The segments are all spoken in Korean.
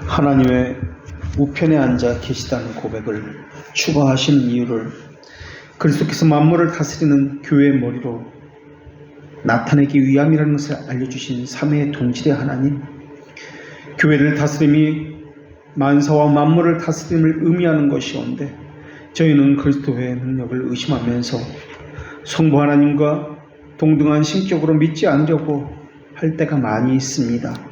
하나님의 우편에 앉아 계시다는 고백을 추가하시는 이유를 그리스도께서 만물을 다스리는 교회의 머리로 나타내기 위함이라는 것을 알려주신 삼위의 동질의 하나님, 교회를 다스림이 만사와 만물을 다스림을 의미하는 것이온데 저희는 그리스도의 능력을 의심하면서 성부 하나님과 동등한 신격으로 믿지 않으려고 할 때가 많이 있습니다.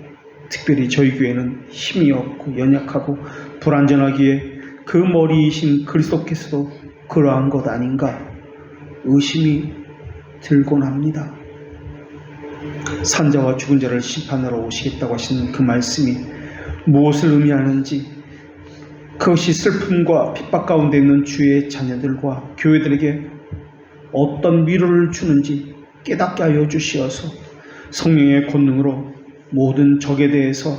특별히 저희 교회는 힘이 없고 연약하고 불완전하기에 그 머리이신 그리스도께서도 그러한 것 아닌가 의심이 들곤 합니다. 산자와 죽은 자를 심판하러 오시겠다고 하시는 그 말씀이 무엇을 의미하는지, 그것이 슬픔과 핍박 가운데 있는 주의 자녀들과 교회들에게 어떤 위로를 주는지 깨닫게 하여 주시어서 성령의 권능으로 모든 적에 대해서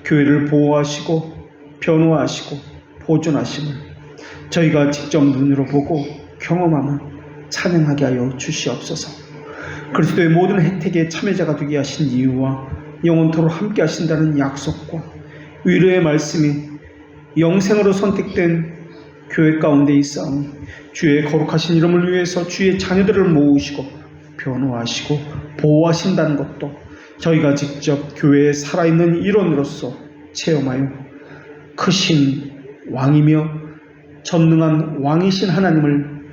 교회를 보호하시고 변호하시고 보존하심을 저희가 직접 눈으로 보고 경험하며 찬양하게 하여 주시옵소서. 그리스도의 모든 혜택에 참여자가 되게 하신 이유와 영원토록 함께 하신다는 약속과 위로의 말씀이 영생으로 선택된 교회 가운데 있사오니 주의 거룩하신 이름을 위해서 주의 자녀들을 모으시고 변호하시고 보호하신다는 것도 저희가 직접 교회에 살아있는 일원으로서 체험하여 크신 왕이며 전능한 왕이신 하나님을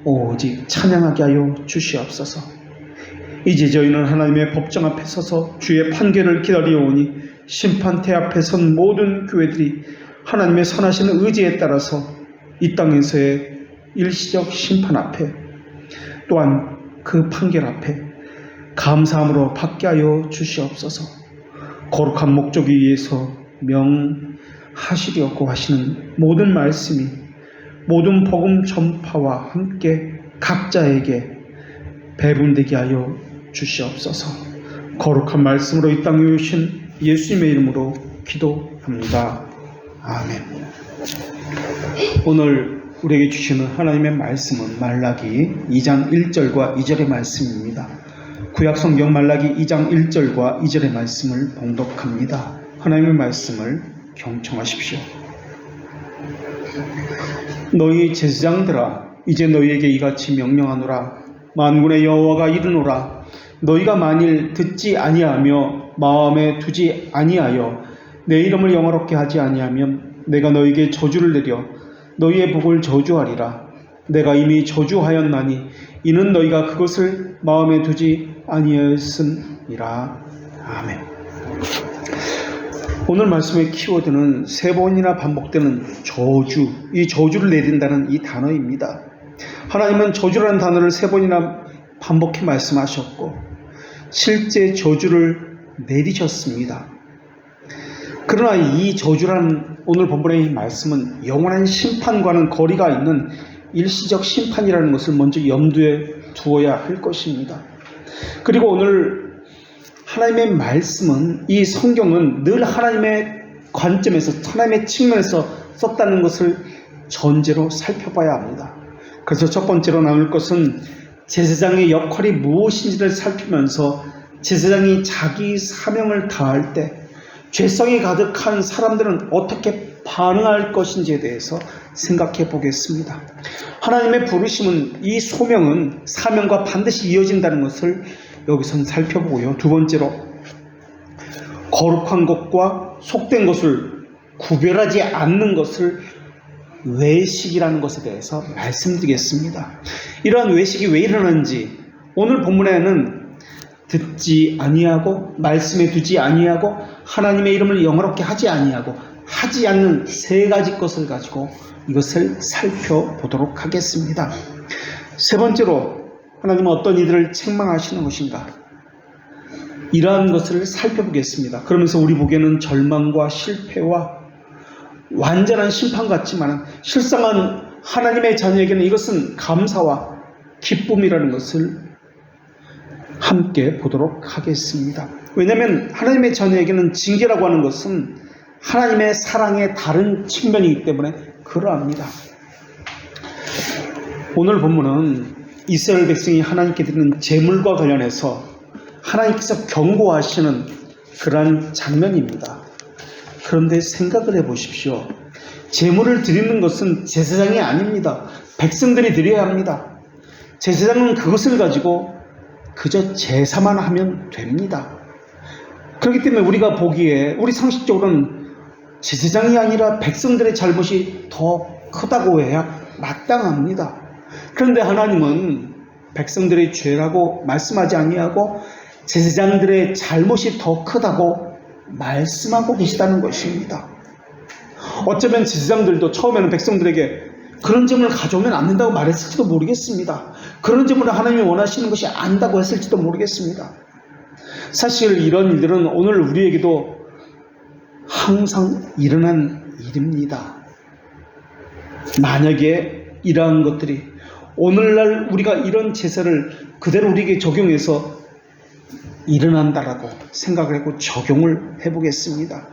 오직 찬양하게 하여 주시옵소서. 이제 저희는 하나님의 법정 앞에 서서 주의 판결을 기다려오니 심판대 앞에 선 모든 교회들이 하나님의 선하신 의지에 따라서 이 땅에서의 일시적 심판 앞에 또한 그 판결 앞에 감사함으로 받게 하여 주시옵소서. 거룩한 목적에 의해서 명하시려고 하시는 모든 말씀이 모든 복음 전파와 함께 각자에게 배분되게 하여 주시옵소서. 거룩한 말씀으로 이 땅에 오신 예수님의 이름으로 기도합니다. 아멘. 오늘 우리에게 주시는 하나님의 말씀은 말라기 2장 1절과 2절의 말씀입니다. 구약성경 말라기 2장 1절과 2절의 말씀을 봉독합니다. 하나님의 말씀을 경청하십시오. 너희 제사장들아, 이제 너희에게 이같이 명령하노라. 만군의 여호와가 이르노라. 너희가 만일 듣지 아니하며 마음에 두지 아니하여 내 이름을 영화롭게 하지 아니하면 내가 너희에게 저주를 내려 너희의 복을 저주하리라. 내가 이미 저주하였나니 이는 너희가 그것을 마음에 두지 아니하였음이라. 아멘. 오늘 말씀의 키워드는 세 번이나 반복되는 저주, 이 저주를 내린다는 이 단어입니다. 하나님은 저주라는 단어를 세 번이나 반복해 말씀하셨고 실제 저주를 내리셨습니다. 그러나 이 저주라는 오늘 본문의 이 말씀은 영원한 심판과는 거리가 있는 일시적 심판이라는 것을 먼저 염두에 두어야 할 것입니다. 그리고 오늘 하나님의 말씀은, 이 성경은 늘 하나님의 관점에서, 하나님의 측면에서 썼다는 것을 전제로 살펴봐야 합니다. 그래서 첫 번째로 나눌 것은 제사장의 역할이 무엇인지를 살피면서 제사장이 자기 사명을 다할 때 죄성이 가득한 사람들은 어떻게 반응할 것인지에 대해서 생각해 보겠습니다. 하나님의 부르심은, 이 소명은 사명과 반드시 이어진다는 것을 여기서는 살펴보고요. 두 번째로 거룩한 것과 속된 것을 구별하지 않는 것을 외식이라는 것에 대해서 말씀드리겠습니다. 이러한 외식이 왜 일어나는지 오늘 본문에는 듣지 아니하고 말씀에 두지 아니하고 하나님의 이름을 영화롭게 하지 아니하고 하지 않는 세 가지 것을 가지고 이것을 살펴보도록 하겠습니다. 세 번째로 하나님은 어떤 이들을 책망하시는 것인가, 이러한 것을 살펴보겠습니다. 그러면서 우리 보기에는 절망과 실패와 완전한 심판 같지만 실상은 하나님의 자녀에게는 이것은 감사와 기쁨이라는 것을 함께 보도록 하겠습니다. 왜냐하면 하나님의 자녀에게는 징계라고 하는 것은 하나님의 사랑의 다른 측면이기 때문에 그러합니다. 오늘 본문은 이스라엘 백성이 하나님께 드리는 제물과 관련해서 하나님께서 경고하시는 그러한 장면입니다. 그런데 생각을 해보십시오. 제물을 드리는 것은 제사장이 아닙니다. 백성들이 드려야 합니다. 제사장은 그것을 가지고 그저 제사만 하면 됩니다. 그렇기 때문에 우리가 보기에 우리 상식적으로는 제사장이 아니라 백성들의 잘못이 더 크다고 해야 마땅합니다. 그런데 하나님은 백성들의 죄라고 말씀하지 아니하고 제사장들의 잘못이 더 크다고 말씀하고 계시다는 것입니다. 어쩌면 제사장들도 처음에는 백성들에게 그런 점을 가져오면 안 된다고 말했을지도 모르겠습니다. 그런 점을 하나님이 원하시는 것이 아니다고 했을지도 모르겠습니다. 사실 이런 일들은 오늘 우리에게도 항상 일어난 일입니다. 만약에 이러한 것들이 오늘날 우리가 이런 제사를 그대로 우리에게 적용해서 일어난다라고 생각을 하고 적용을 해보겠습니다.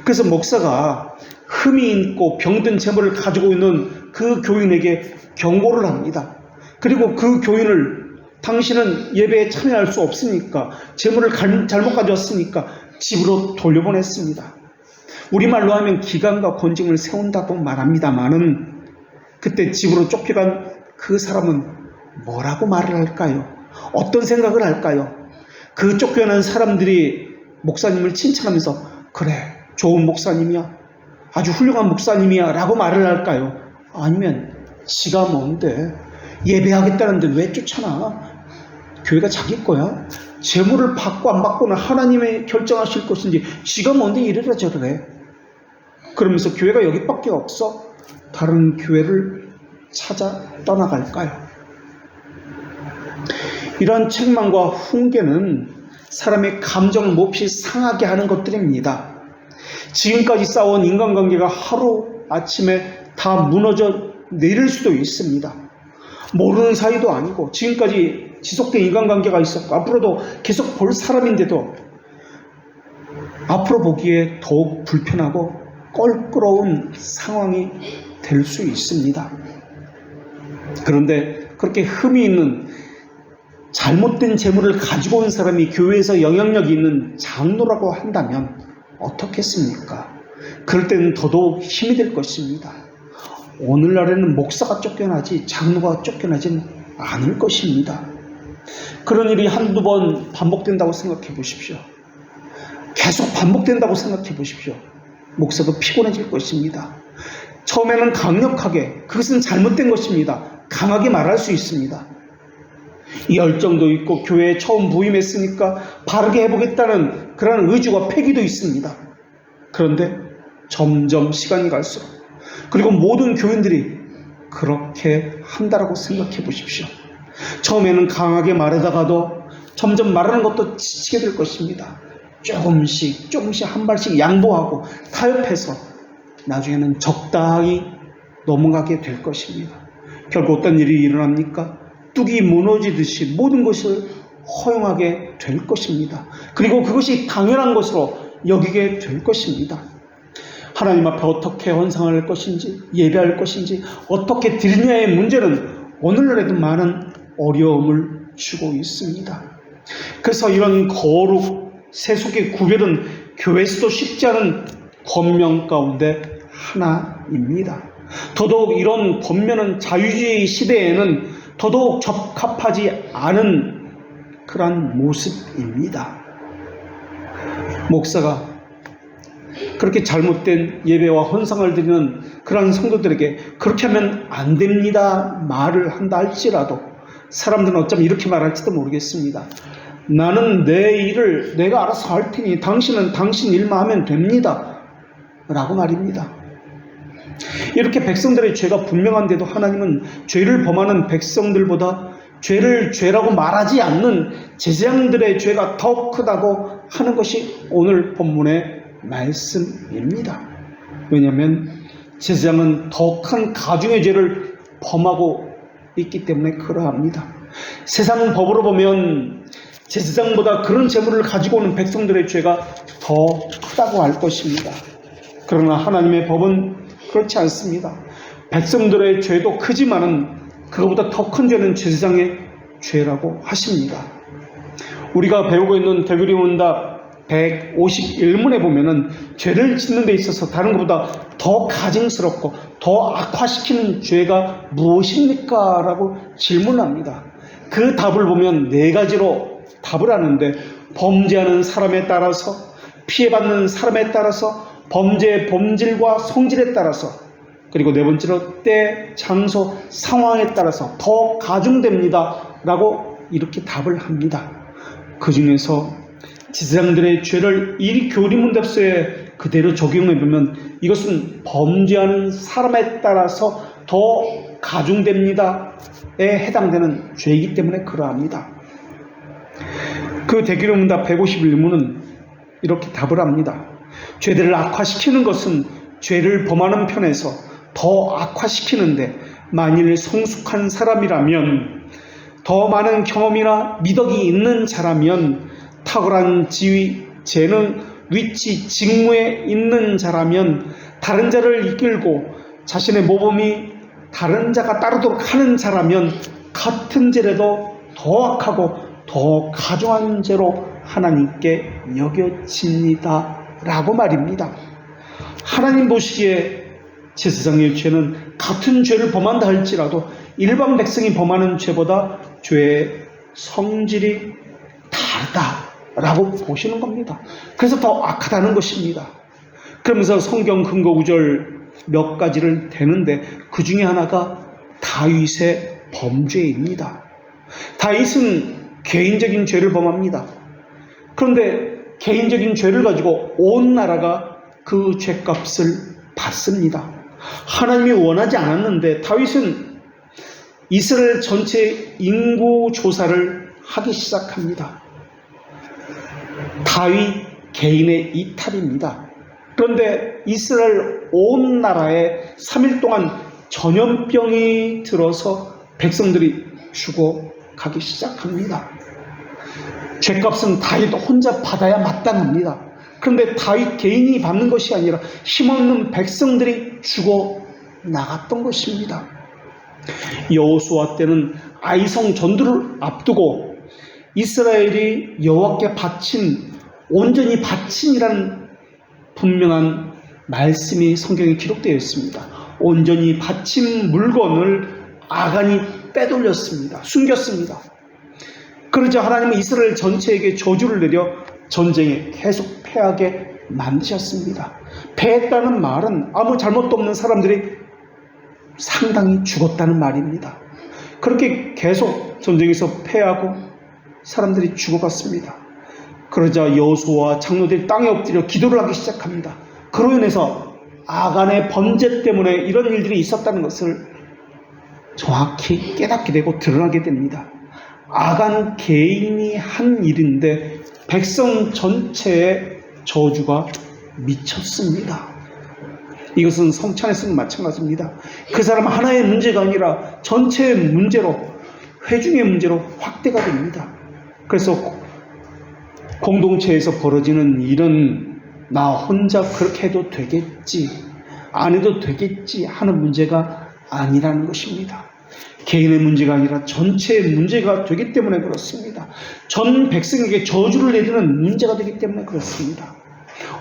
그래서 목사가 흠이 있고 병든 제물을 가지고 있는 그 교인에게 경고를 합니다. 그리고 그 교인을 당신은 예배에 참여할 수 없으니까 제물을 잘못 가져왔으니까 집으로 돌려보냈습니다. 우리말로 하면 기간과 권징을 세운다고 말합니다마는 그때 집으로 쫓겨간 그 사람은 뭐라고 말을 할까요? 어떤 생각을 할까요? 그 쫓겨난 사람들이 목사님을 칭찬하면서 그래 좋은 목사님이야 아주 훌륭한 목사님이야 라고 말을 할까요? 아니면 지가 뭔데 예배하겠다는데 왜 쫓아나? 교회가 자기 거야? 제물을 받고 안 받고는 하나님의 결정하실 것인지 지가 뭔데 이래라 저래래 그러면서 교회가 여기밖에 없어? 다른 교회를 찾아 떠나갈까요? 이러한 책망과 훈계는 사람의 감정을 몹시 상하게 하는 것들입니다. 지금까지 쌓아온 인간관계가 하루아침에 다 무너져 내릴 수도 있습니다. 모르는 사이도 아니고 지금까지 지속된 인간관계가 있었고 앞으로도 계속 볼 사람인데도 앞으로 보기에 더욱 불편하고 껄끄러운 상황이 될 수 있습니다. 그런데 그렇게 흠이 있는 잘못된 재물을 가지고 온 사람이 교회에서 영향력이 있는 장로라고 한다면 어떻겠습니까? 그럴 때는 더더욱 힘이 될 것입니다. 오늘날에는 목사가 쫓겨나지 장로가 쫓겨나지는 않을 것입니다. 그런 일이 한두 번 반복된다고 생각해 보십시오. 계속 반복된다고 생각해 보십시오. 목사도 피곤해질 것입니다. 처음에는 강력하게 그것은 잘못된 것입니다. 강하게 말할 수 있습니다. 열정도 있고 교회에 처음 부임했으니까 바르게 해보겠다는 그런 의지와 패기도 있습니다. 그런데 점점 시간이 갈수록 그리고 모든 교인들이 그렇게 한다라고 생각해 보십시오. 처음에는 강하게 말하다가도 점점 말하는 것도 지치게 될 것입니다. 조금씩 한 발씩 양보하고 타협해서 나중에는 적당히 넘어가게 될 것입니다. 결국 어떤 일이 일어납니까? 뚝이 무너지듯이 모든 것을 허용하게 될 것입니다. 그리고 그것이 당연한 것으로 여기게 될 것입니다. 하나님 앞에 어떻게 헌상할 것인지 예배할 것인지 어떻게 드리냐의 문제는 오늘날에도 많은 어려움을 주고 있습니다. 그래서 이런 거룩, 세속의 구별은 교회에서도 쉽지 않은 권면 가운데 하나입니다. 더더욱 이런 권면은 자유주의 시대에는 더더욱 적합하지 않은 그러한 모습입니다. 목사가 그렇게 잘못된 예배와 헌상을 드리는 그러한 성도들에게 그렇게 하면 안 됩니다 말을 한다 할지라도 사람들은 어쩌면 이렇게 말할지도 모르겠습니다. 나는 내 일을 내가 알아서 할 테니 당신은 당신 일만 하면 됩니다 라고 말입니다. 이렇게 백성들의 죄가 분명한데도 하나님은 죄를 범하는 백성들보다 죄를 죄라고 말하지 않는 제사장들의 죄가 더 크다고 하는 것이 오늘 본문의 말씀입니다. 왜냐하면 제사장은 더 큰 가중의 죄를 범하고 있기 때문에 그러합니다. 세상 법으로 보면 제사장보다 그런 재물을 가지고 오는 백성들의 죄가 더 크다고 할 것입니다. 그러나 하나님의 법은 그렇지 않습니다. 백성들의 죄도 크지만은 그것보다 더 큰 죄는 제사장의 죄라고 하십니다. 우리가 배우고 있는 대교리 문답 151문에 보면은 죄를 짓는 데 있어서 다른 것보다 더 가증스럽고 더 악화시키는 죄가 무엇입니까? 라고 질문합니다. 그 답을 보면 네 가지로 답을 하는데, 범죄하는 사람에 따라서, 피해받는 사람에 따라서, 범죄의 본질과 성질에 따라서, 그리고 네 번째로 때, 장소, 상황에 따라서 더 가중됩니다 라고 이렇게 답을 합니다. 그 중에서 제사장들의 죄를 이 교리문답서에 그대로 적용해보면 이것은 범죄하는 사람에 따라서 더 가중됩니다에 해당되는 죄이기 때문에 그러합니다. 그 대교리문답 151문은 이렇게 답을 합니다. 죄들을 악화시키는 것은 죄를 범하는 편에서 더 악화시키는데, 만일 성숙한 사람이라면, 더 많은 경험이나 미덕이 있는 자라면, 탁월한 지위, 재능, 위치, 직무에 있는 자라면, 다른 자를 이끌고 자신의 모범이 다른 자가 따르도록 하는 자라면 같은 죄라도 더 악하고 더 가중한 죄로 하나님께 여겨집니다 라고 말입니다. 하나님 보시기에 제사장의 죄는 같은 죄를 범한다 할지라도 일반 백성이 범하는 죄보다 죄의 성질이 다르다라고 보시는 겁니다. 그래서 더 악하다는 것입니다. 그러면서 성경 근거 구절 몇 가지를 대는데, 그 중에 하나가 다윗의 범죄입니다. 다윗은 개인적인 죄를 범합니다. 그런데 개인적인 죄를 가지고 온 나라가 그 죄값을 받습니다. 하나님이 원하지 않았는데 다윗은 이스라엘 전체 인구 조사를 하기 시작합니다. 다윗 개인의 이탈입니다. 그런데 이스라엘 온 나라에 3일 동안 전염병이 들어서 백성들이 죽어가기 시작합니다. 죄값은 다윗 혼자 받아야 마땅합니다. 그런데 다윗 개인이 받는 것이 아니라 힘없는 백성들이 죽어 나갔던 것입니다. 여호수아 때는 아이성 전투를 앞두고 이스라엘이 여호와께 바친, 온전히 바친이라는 분명한 말씀이 성경에 기록되어 있습니다. 온전히 바친 물건을 아간이 빼돌렸습니다. 숨겼습니다. 그러자 하나님은 이스라엘 전체에게 저주를 내려 전쟁에 계속 패하게 만드셨습니다. 패했다는 말은 아무 잘못도 없는 사람들이 상당히 죽었다는 말입니다. 그렇게 계속 전쟁에서 패하고 사람들이 죽어갔습니다. 그러자 여호수아와 장로들이 땅에 엎드려 기도를 하기 시작합니다. 그로 인해서 아간의 범죄 때문에 이런 일들이 있었다는 것을 정확히 깨닫게 되고 드러나게 됩니다. 아간 개인이 한 일인데 백성 전체의 저주가 미쳤습니다. 이것은 성찬에서는 마찬가지입니다. 그 사람 하나의 문제가 아니라 전체의 문제로, 회중의 문제로 확대가 됩니다. 그래서 공동체에서 벌어지는 일은 나 혼자 그렇게 해도 되겠지, 안 해도 되겠지 하는 문제가 아니라는 것입니다. 개인의 문제가 아니라 전체의 문제가 되기 때문에 그렇습니다. 전 백성에게 저주를 내리는 문제가 되기 때문에 그렇습니다.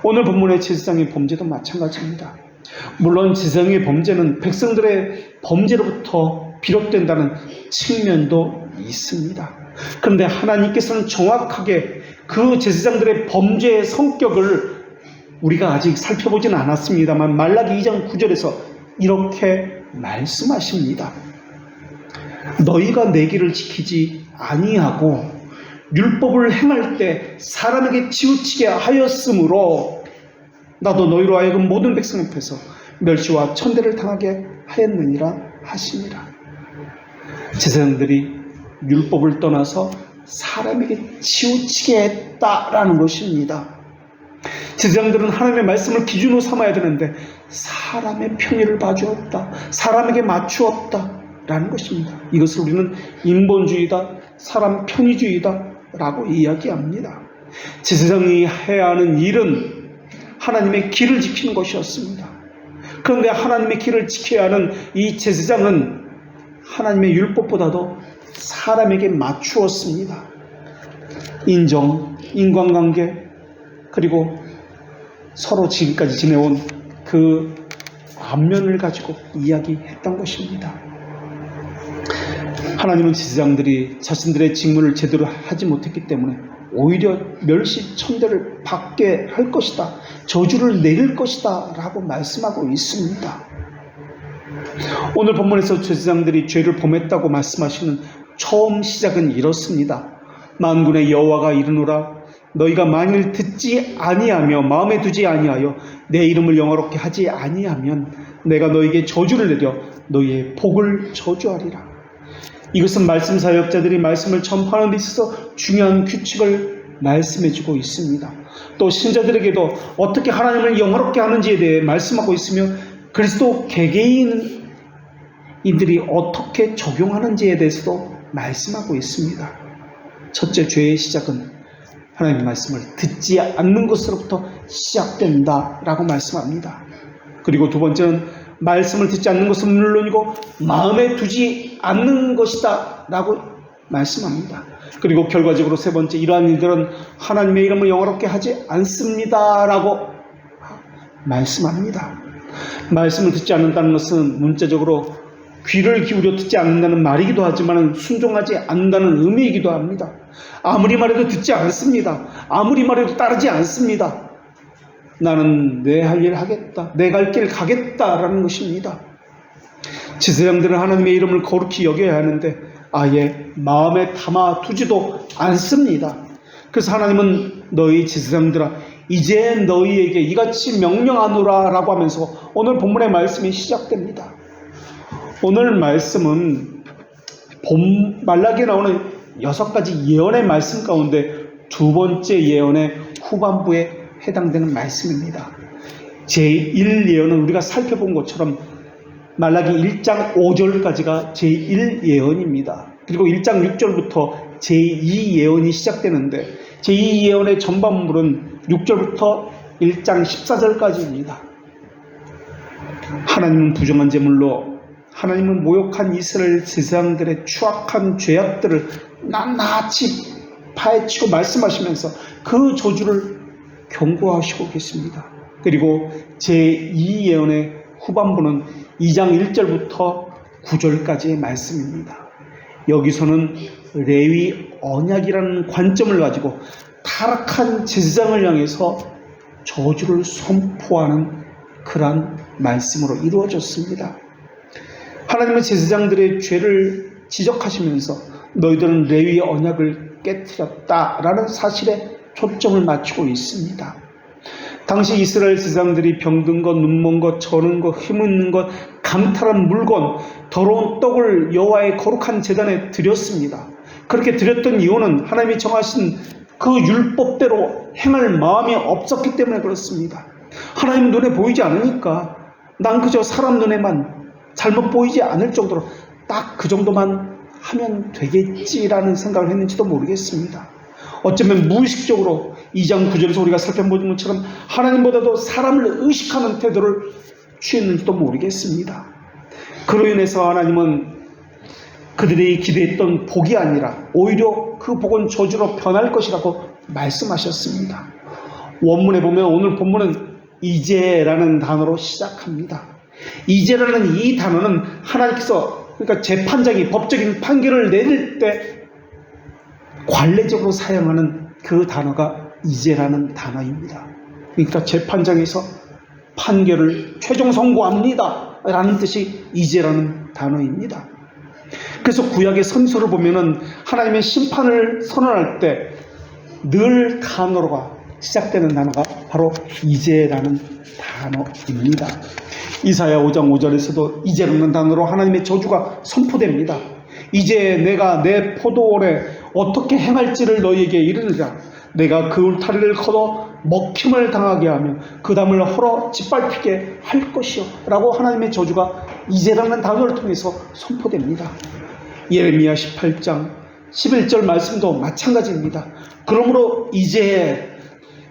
오늘 본문의 제사장의 범죄도 마찬가지입니다. 물론 제사장의 범죄는 백성들의 범죄로부터 비롯된다는 측면도 있습니다. 그런데 하나님께서는 정확하게 그 제사장들의 범죄의 성격을 우리가 아직 살펴보지는 않았습니다만 말라기 2장 9절에서 이렇게 말씀하십니다. 너희가 내 길을 지키지 아니하고 율법을 행할 때 사람에게 치우치게 하였으므로 나도 너희로 하여금 모든 백성 앞에서 멸시와 천대를 당하게 하였느니라 하시니라. 제사장들이 율법을 떠나서 사람에게 치우치게 했다라는 것입니다. 제사장들은 하나님의 말씀을 기준으로 삼아야 되는데 사람의 편의를 봐주었다, 사람에게 맞추었다라는 것입니다. 이것을 우리는 인본주의다, 사람 편의주의다 라고 이야기합니다. 제사장이 해야 하는 일은 하나님의 길을 지키는 것이었습니다. 그런데 하나님의 길을 지켜야 하는 이 제사장은 하나님의 율법보다도 사람에게 맞추었습니다. 인정, 인간관계, 그리고 서로 지금까지 지내온 그 안면을 가지고 이야기했던 것입니다. 하나님은 제사장들이 자신들의 직무를 제대로 하지 못했기 때문에 오히려 멸시천대를 받게 할 것이다, 저주를 내릴 것이다 라고 말씀하고 있습니다. 오늘 본문에서 제사장들이 죄를 범했다고 말씀하시는 처음 시작은 이렇습니다. 만군의 여호와가 이르노라, 너희가 만일 듣지 아니하며 마음에 두지 아니하여 내 이름을 영화롭게 하지 아니하면 내가 너희에게 저주를 내려 너희의 복을 저주하리라. 이것은 말씀 사역자들이 말씀을 전파하는 데 있어서 중요한 규칙을 말씀해주고 있습니다. 또 신자들에게도 어떻게 하나님을 영화롭게 하는지에 대해 말씀하고 있으며 그리스도 개개인들이 어떻게 적용하는지에 대해서도 말씀하고 있습니다. 첫째, 죄의 시작은 하나님의 말씀을 듣지 않는 것으로부터 시작된다라고 말씀합니다. 그리고 두 번째는 말씀을 듣지 않는 것은 물론이고 마음에 두지 않는 것이다 라고 말씀합니다. 그리고 결과적으로 세 번째, 이러한 일들은 하나님의 이름을 영화롭게 하지 않습니다 라고 말씀합니다. 말씀을 듣지 않는다는 것은 문자적으로 귀를 기울여 듣지 않는다는 말이기도 하지만 순종하지 않는다는 의미이기도 합니다. 아무리 말해도 듣지 않습니다. 아무리 말해도 따르지 않습니다. 나는 내 할 일 하겠다, 내 갈 길 가겠다라는 것입니다. 제사장들은 하나님의 이름을 거룩히 여겨야 하는데 아예 마음에 담아 두지도 않습니다. 그래서 하나님은 너희 제사장들아 이제 너희에게 이같이 명령하노라 라고 하면서 오늘 본문의 말씀이 시작됩니다. 오늘 말씀은 말라기에 나오는 6가지 예언의 말씀 가운데 두 번째 예언의 후반부에 해당되는 말씀입니다. 제1예언은 우리가 살펴본 것처럼 말라기 1장 5절까지가 제1예언입니다. 그리고 1장 6절부터 제2예언이 시작되는데 제2예언의 전반부는 6절부터 1장 14절까지입니다. 하나님은 부정한 제물로 하나님은 모욕한 이스라엘 제사장들의 추악한 죄악들을 낱낱이 파헤치고 말씀하시면서 그 저주를 경고하시고 계십니다. 그리고 제2예언의 후반부는 2장 1절부터 9절까지의 말씀입니다. 여기서는 레위 언약이라는 관점을 가지고 타락한 제사장을 향해서 저주를 선포하는 그러한 말씀으로 이루어졌습니다. 하나님은 제사장들의 죄를 지적하시면서 너희들은 레위 언약을 깨뜨렸다라는 사실에 초점을 맞추고 있습니다. 당시 이스라엘 제사장들이 병든 것, 눈먼 것, 저는 것, 힘있는 것, 감탈한 물건, 더러운 떡을 여호와의 거룩한 제단에 드렸습니다. 그렇게 드렸던 이유는 하나님이 정하신 그 율법대로 행할 마음이 없었기 때문에 그렇습니다. 하나님 눈에 보이지 않으니까 난 그저 사람 눈에만 잘못 보이지 않을 정도로 딱 그 정도만 하면 되겠지라는 생각을 했는지도 모르겠습니다. 어쩌면 무의식적으로 2장 9절에서 우리가 살펴본 것처럼 하나님보다도 사람을 의식하는 태도를 취했는지도 모르겠습니다. 그로 인해서 하나님은 그들이 기대했던 복이 아니라 오히려 그 복은 저주로 변할 것이라고 말씀하셨습니다. 원문에 보면 오늘 본문은 이제라는 단어로 시작합니다. 이제라는 이 단어는 하나님께서 그러니까 재판장이 법적인 판결을 내릴 때 관례적으로 사용하는 그 단어가 이제라는 단어입니다. 그러니까 재판장에서 판결을 최종 선고합니다 라는 뜻이 이제라는 단어입니다. 그래서 구약의 선서를 보면은 하나님의 심판을 선언할 때 늘 단어가 시작되는 단어가 바로 이제라는 단어입니다. 이사야 5장 5절에서도 이제라는 단어로 하나님의 저주가 선포됩니다. 이제 내가 내 포도원에 어떻게 행할지를 너희에게 이르느라 내가 그 울타리를 걷어 먹힘을 당하게 하며 그 담을 헐어 짓밟히게 할 것이요 라고 하나님의 저주가 이제라는 단어를 통해서 선포됩니다. 예레미야 18장 11절 말씀도 마찬가지입니다. 그러므로 이제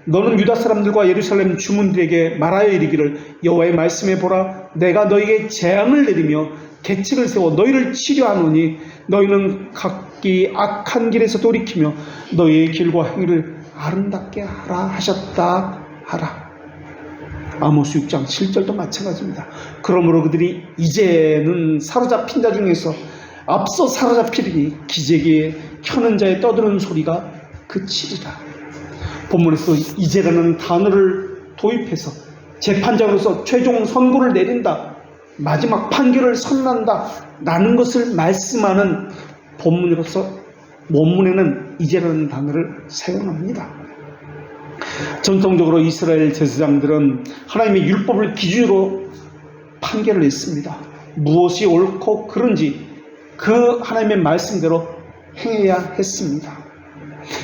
너는 유다 사람들과 예루살렘 주문들에게 말하여 이르기를 여호와의 말씀에 보라 내가 너희에게 재앙을 내리며 계책을 세워 너희를 치료하노니 너희는 각기 악한 길에서 돌이키며 너희의 길과 행위를 아름답게 하라 하셨다 하라. 아모스 6장 7절도 마찬가지입니다. 그러므로 그들이 이제는 사로잡힌 자 중에서 앞서 사로잡히리니 기재기에 켜는 자의 떠드는 소리가 그치리라. 본문에서 이제라는 단어를 도입해서 재판장으로서 최종 선고를 내린다, 마지막 판결을 선언한다 라는 것을 말씀하는 본문에는 이제라는 단어를 사용합니다. 전통적으로 이스라엘 제사장들은 하나님의 율법을 기준으로 판결을 했습니다. 무엇이 옳고 그른지 그 하나님의 말씀대로 행해야 했습니다.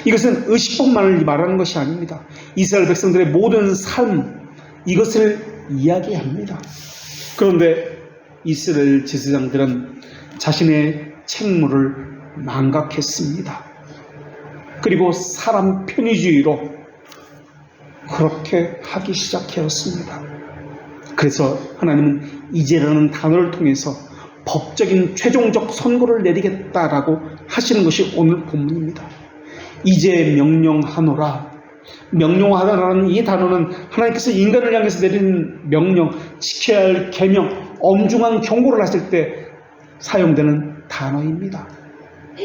이것은 의식법만을 말하는 것이 아닙니다. 이스라엘 백성들의 모든 삶, 이것을 이야기합니다. 그런데 이스라엘 제사장들은 자신의 책무를 망각했습니다. 그리고 사람 편의주의로 그렇게 하기 시작하였습니다. 그래서 하나님은 이제라는 단어를 통해서 법적인 최종적 선고를 내리겠다라고 하시는 것이 오늘 본문입니다. 이제 명령하노라. 명령하노라는 이 단어는 하나님께서 인간을 향해서 내린 명령, 지켜야 할 계명, 엄중한 경고를 하실 때 사용되는 단어입니다.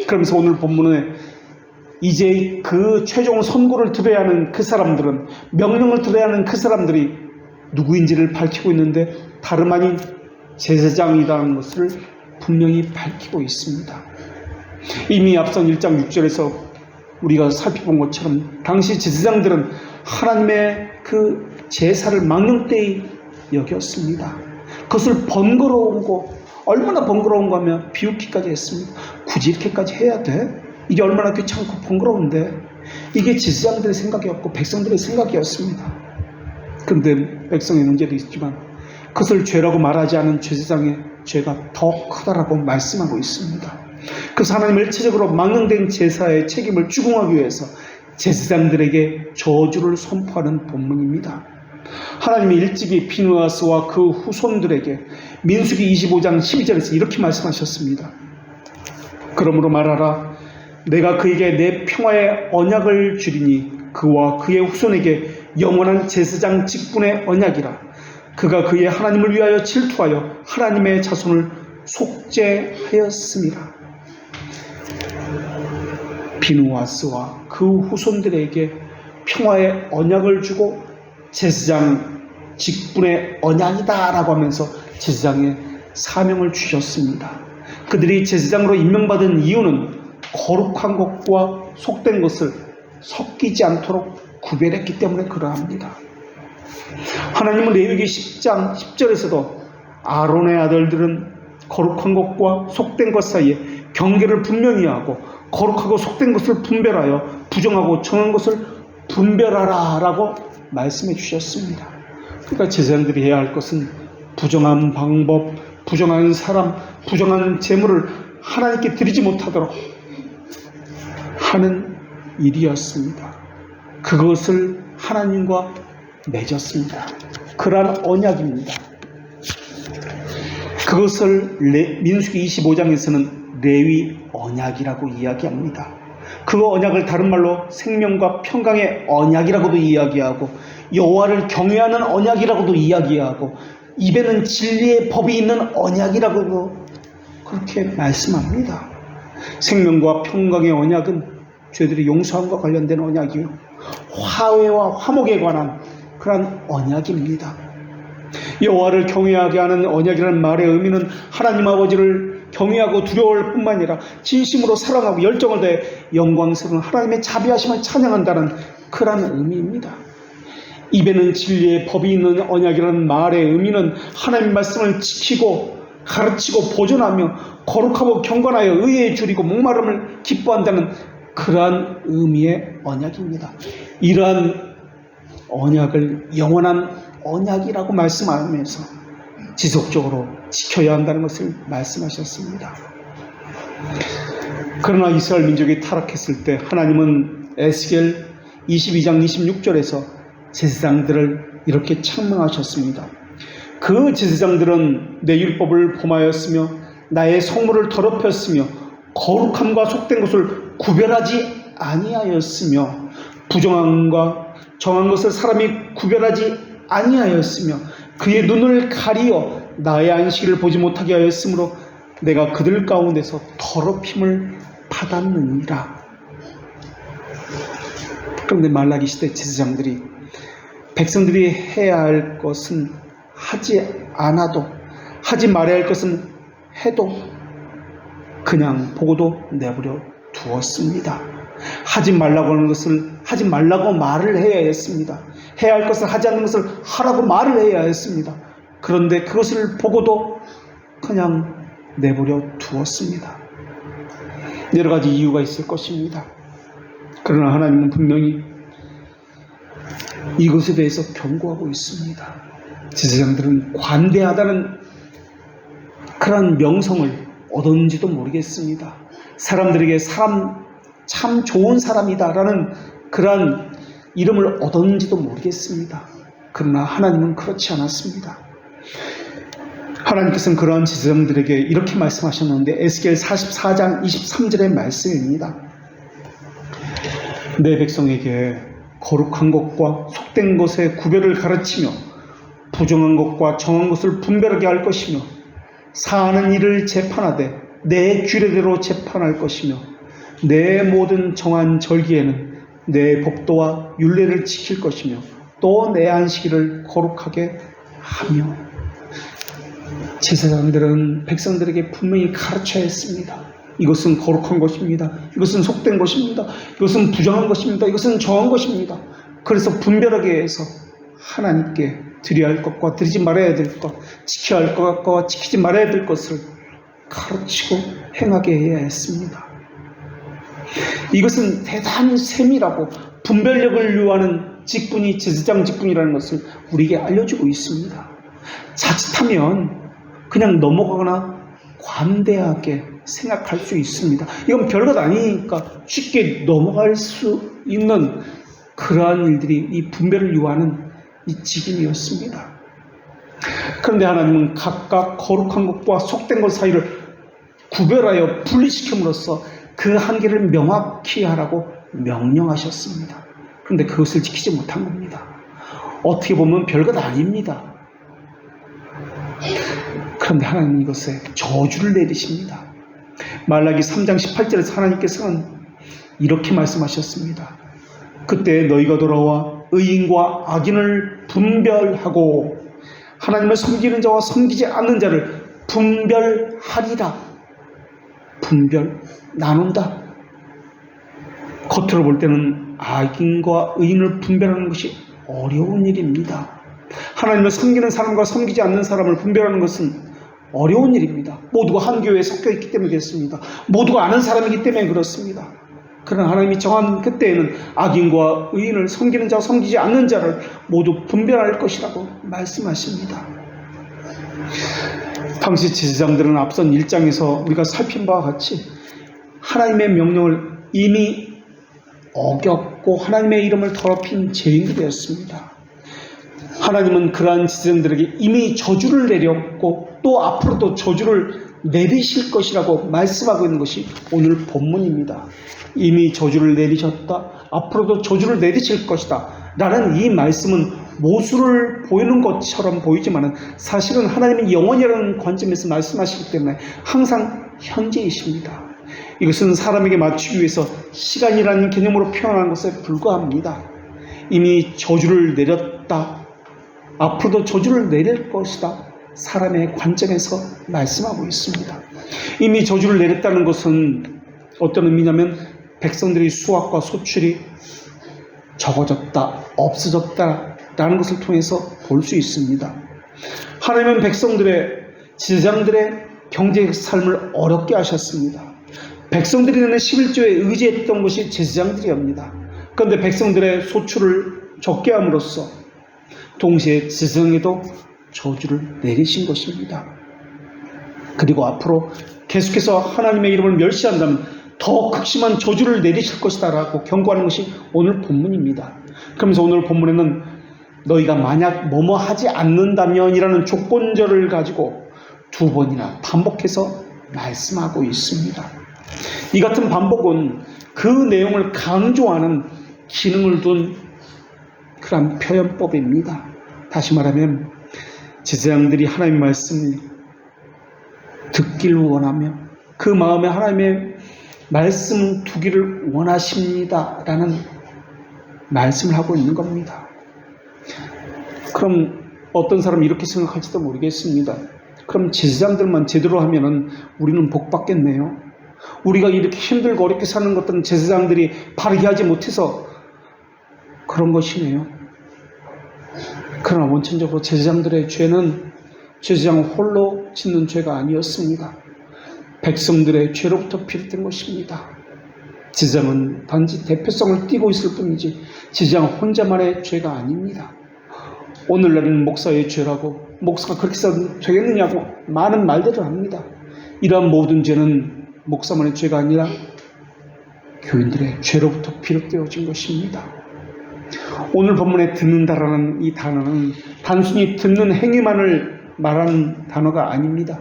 그러면서 오늘 본문에 이제 그 최종 선고를 들어야 하는 그 사람들은, 명령을 들어야 하는 그 사람들이 누구인지를 밝히고 있는데 다름 아닌 제사장이라는 것을 분명히 밝히고 있습니다. 이미 앞선 1장 6절에서 우리가 살펴본 것처럼 당시 제사장들은 하나님의 그 제사를 망령되이 여겼습니다. 그것을 번거로운고, 얼마나 번거로운가 하면 비웃기까지 했습니다. 굳이 이렇게까지 해야 돼? 이게 얼마나 귀찮고 번거로운데. 이게 제사장들의 생각이었고 백성들의 생각이었습니다. 그런데 백성의 문제도 있지만 그것을 죄라고 말하지 않은 제사장의 죄가 더 크다라고 말씀하고 있습니다. 그래서 하나님 일체적으로 망령된 제사의 책임을 추궁하기 위해서 제사장들에게 저주를 선포하는 본문입니다. 하나님이 일찍이 비누아스와 그 후손들에게 민수기 25장 12절에서 이렇게 말씀하셨습니다. 그러므로 말하라. 내가 그에게 내 평화의 언약을 주리니 그와 그의 후손에게 영원한 제사장 직분의 언약이라. 그가 그의 하나님을 위하여 질투하여 하나님의 자손을 속죄하였습니다. 비누아스와 그 후손들에게 평화의 언약을 주고 제사장 직분의 언약이다 라고 하면서 제사장의 사명을 주셨습니다. 그들이 제사장으로 임명받은 이유는 거룩한 것과 속된 것을 섞이지 않도록 구별했기 때문에 그러합니다. 하나님은 레위기 10장 10절에서도 아론의 아들들은 거룩한 것과 속된 것 사이에 경계를 분명히 하고 거룩하고 속된 것을 분별하여 부정하고 정한 것을 분별하라 라고 말씀해 주셨습니다. 그러니까 제사장들이 해야 할 것은 부정한 방법, 부정한 사람, 부정한 재물을 하나님께 드리지 못하도록 하는 일이었습니다. 그것을 하나님과 맺었습니다. 그러한 언약입니다. 그것을 민수기 25장에서는 레위 언약이라고 이야기합니다. 그 언약을 다른 말로 생명과 평강의 언약이라고도 이야기하고 여호와를 경외하는 언약이라고도 이야기하고 입에는 진리의 법이 있는 언약이라고도 그렇게 말씀합니다. 생명과 평강의 언약은 죄들의 용서함과 관련된 언약이요, 화해와 화목에 관한 그런 언약입니다. 여호와를 경외하게 하는 언약이라는 말의 의미는 하나님 아버지를 경외하고 두려워할 뿐만 아니라 진심으로 사랑하고 열정을 다해 영광스러운 하나님의 자비하심을 찬양한다는 그런 의미입니다. 입에는 진리의 법이 있는 언약이라는 말의 의미는 하나님 말씀을 지키고 가르치고 보존하며 거룩하고 경건하여 의에 줄이고 목마름을 기뻐한다는 그러한 의미의 언약입니다. 이러한 언약을 영원한 언약이라고 말씀하면서 지속적으로 지켜야 한다는 것을 말씀하셨습니다. 그러나 이스라엘 민족이 타락했을 때 하나님은 에스겔 22장 26절에서 제사장들을 이렇게 책망하셨습니다. 그 제사장들은 내 율법을 범하였으며 나의 성물을 더럽혔으며 거룩함과 속된 것을 구별하지 아니하였으며 부정함과 정한 것을 사람이 구별하지 아니하였으며 그의 눈을 가리어 나의 안식일을 보지 못하게 하였으므로 내가 그들 가운데서 더럽힘을 받았느니라. 그런데 말라기 시대 제사장들이 백성들이 해야 할 것은 하지 않아도, 하지 말아야 할 것은 해도 그냥 보고도 내버려 두었습니다. 하지 말라고 하는 것을 하지 말라고 말을 해야 했습니다. 해야 할 것을 하지 않는 것을 하라고 말을 해야 했습니다. 그런데 그것을 보고도 그냥 내버려 두었습니다. 여러 가지 이유가 있을 것입니다. 그러나 하나님은 분명히 이것에 대해서 경고하고 있습니다. 제사장들은 관대하다는 그런 명성을 얻었는지도 모르겠습니다. 사람들에게 사람 참 좋은 사람이다라는 그러한 이름을 얻었는지도 모르겠습니다. 그러나 하나님은 그렇지 않았습니다. 하나님께서는 그러한 제사장들에게 이렇게 말씀하셨는데 에스겔 44장 23절의 말씀입니다. 내 백성에게 거룩한 것과 속된 것의 구별을 가르치며 부정한 것과 정한 것을 분별하게 할 것이며 사하는 일을 재판하되 내 규례대로 재판할 것이며 내 모든 정한 절기에는 내 법도와 율례를 지킬 것이며 또 내 안식일을 거룩하게 하며. 제사장들은 백성들에게 분명히 가르쳐야 했습니다. 이것은 거룩한 것입니다. 이것은 속된 것입니다. 이것은 부정한 것입니다. 이것은 정한 것입니다. 그래서 분별하게 해서 하나님께 드려야 할 것과 드리지 말아야 될 것, 지켜야 할 것과 지키지 말아야 될 것을 가르치고 행하게 해야 했습니다. 이것은 대단히 세밀하고 분별력을 요하는 직분이 제사장 직분이라는 것을 우리에게 알려주고 있습니다. 자칫하면 그냥 넘어가거나 관대하게 생각할 수 있습니다. 이건 별것 아니니까 쉽게 넘어갈 수 있는 그러한 일들이 이 분별을 요하는 이 직임이었습니다. 그런데 하나님은 각각 거룩한 것과 속된 것 사이를 구별하여 분리시킴으로써 그 한계를 명확히 하라고 명령하셨습니다. 그런데 그것을 지키지 못한 겁니다. 어떻게 보면 별것 아닙니다. 그런데 하나님은 이것에 저주를 내리십니다. 말라기 3장 18절에서 하나님께서는 이렇게 말씀하셨습니다. 그때 너희가 돌아와 의인과 악인을 분별하고 하나님을 섬기는 자와 섬기지 않는 자를 분별하리라. 분별, 나눈다. 겉으로 볼 때는 악인과 의인을 분별하는 것이 어려운 일입니다. 하나님을 섬기는 사람과 섬기지 않는 사람을 분별하는 것은 어려운 일입니다. 모두가 한 교회에 섞여 있기 때문에 그렇습니다. 모두가 아는 사람이기 때문에 그렇습니다. 그러나 하나님이 정한 그때에는 악인과 의인을 섬기는 자와 섬기지 않는 자를 모두 분별할 것이라고 말씀하십니다. 당시 제사장들은 앞선 1장에서 우리가 살핀 바와 같이 하나님의 명령을 이미 어겼고 하나님의 이름을 더럽힌 죄인들이었습니다. 하나님은 그러한 제사장들에게 이미 저주를 내렸고 또 앞으로도 저주를 내리실 것이라고 말씀하고 있는 것이 오늘 본문입니다. 이미 저주를 내리셨다. 앞으로도 저주를 내리실 것이다. 라는 이 말씀은 모순을 보이는 것처럼 보이지만 사실은 하나님이 영원이라는 관점에서 말씀하시기 때문에 항상 현재이십니다. 이것은 사람에게 맞추기 위해서 시간이라는 개념으로 표현한 것에 불과합니다. 이미 저주를 내렸다. 앞으로도 저주를 내릴 것이다. 사람의 관점에서 말씀하고 있습니다. 이미 저주를 내렸다는 것은 어떤 의미냐면 백성들의 수확과 소출이 적어졌다, 없어졌다 라는 것을 통해서 볼 수 있습니다. 하나님은 백성들의, 제사장들의 경제 삶을 어렵게 하셨습니다. 백성들이 내는 11조에 의지했던 것이 제사장들이옵니다. 그런데 백성들의 소출을 적게 함으로써 동시에 제사장에도 저주를 내리신 것입니다. 그리고 앞으로 계속해서 하나님의 이름을 멸시한다면 더 극심한 저주를 내리실 것이다 라고 경고하는 것이 오늘 본문입니다. 그러면서 오늘 본문에는 너희가 만약 뭐뭐 하지 않는다면 이라는 조건절을 가지고 2번이나 반복해서 말씀하고 있습니다. 이 같은 반복은 그 내용을 강조하는 기능을 둔 그런 표현법입니다. 다시 말하면 제사장들이 하나님의 말씀을 듣기를 원하며 그 마음에 하나님의 말씀을 두기를 원하십니다 라는 말씀을 하고 있는 겁니다. 그럼 어떤 사람이 이렇게 생각할지도 모르겠습니다. 그럼 제사장들만 제대로 하면은 우리는 복 받겠네요. 우리가 이렇게 힘들고 어렵게 사는 것들은 제사장들이 바르게 하지 못해서 그런 것이네요. 그러나 원천적으로 제사장들의 죄는 제사장 홀로 짓는 죄가 아니었습니다. 백성들의 죄로부터 비롯된 것입니다. 제사장은 단지 대표성을 띠고 있을 뿐이지 제사장 혼자만의 죄가 아닙니다. 오늘날은 목사의 죄라고 목사가 그렇게 써도 되겠느냐고 많은 말들을 합니다. 이러한 모든 죄는 목사만의 죄가 아니라 교인들의 죄로부터 비롯되어진 것입니다. 오늘 본문에 듣는다라는 이 단어는 단순히 듣는 행위만을 말하는 단어가 아닙니다.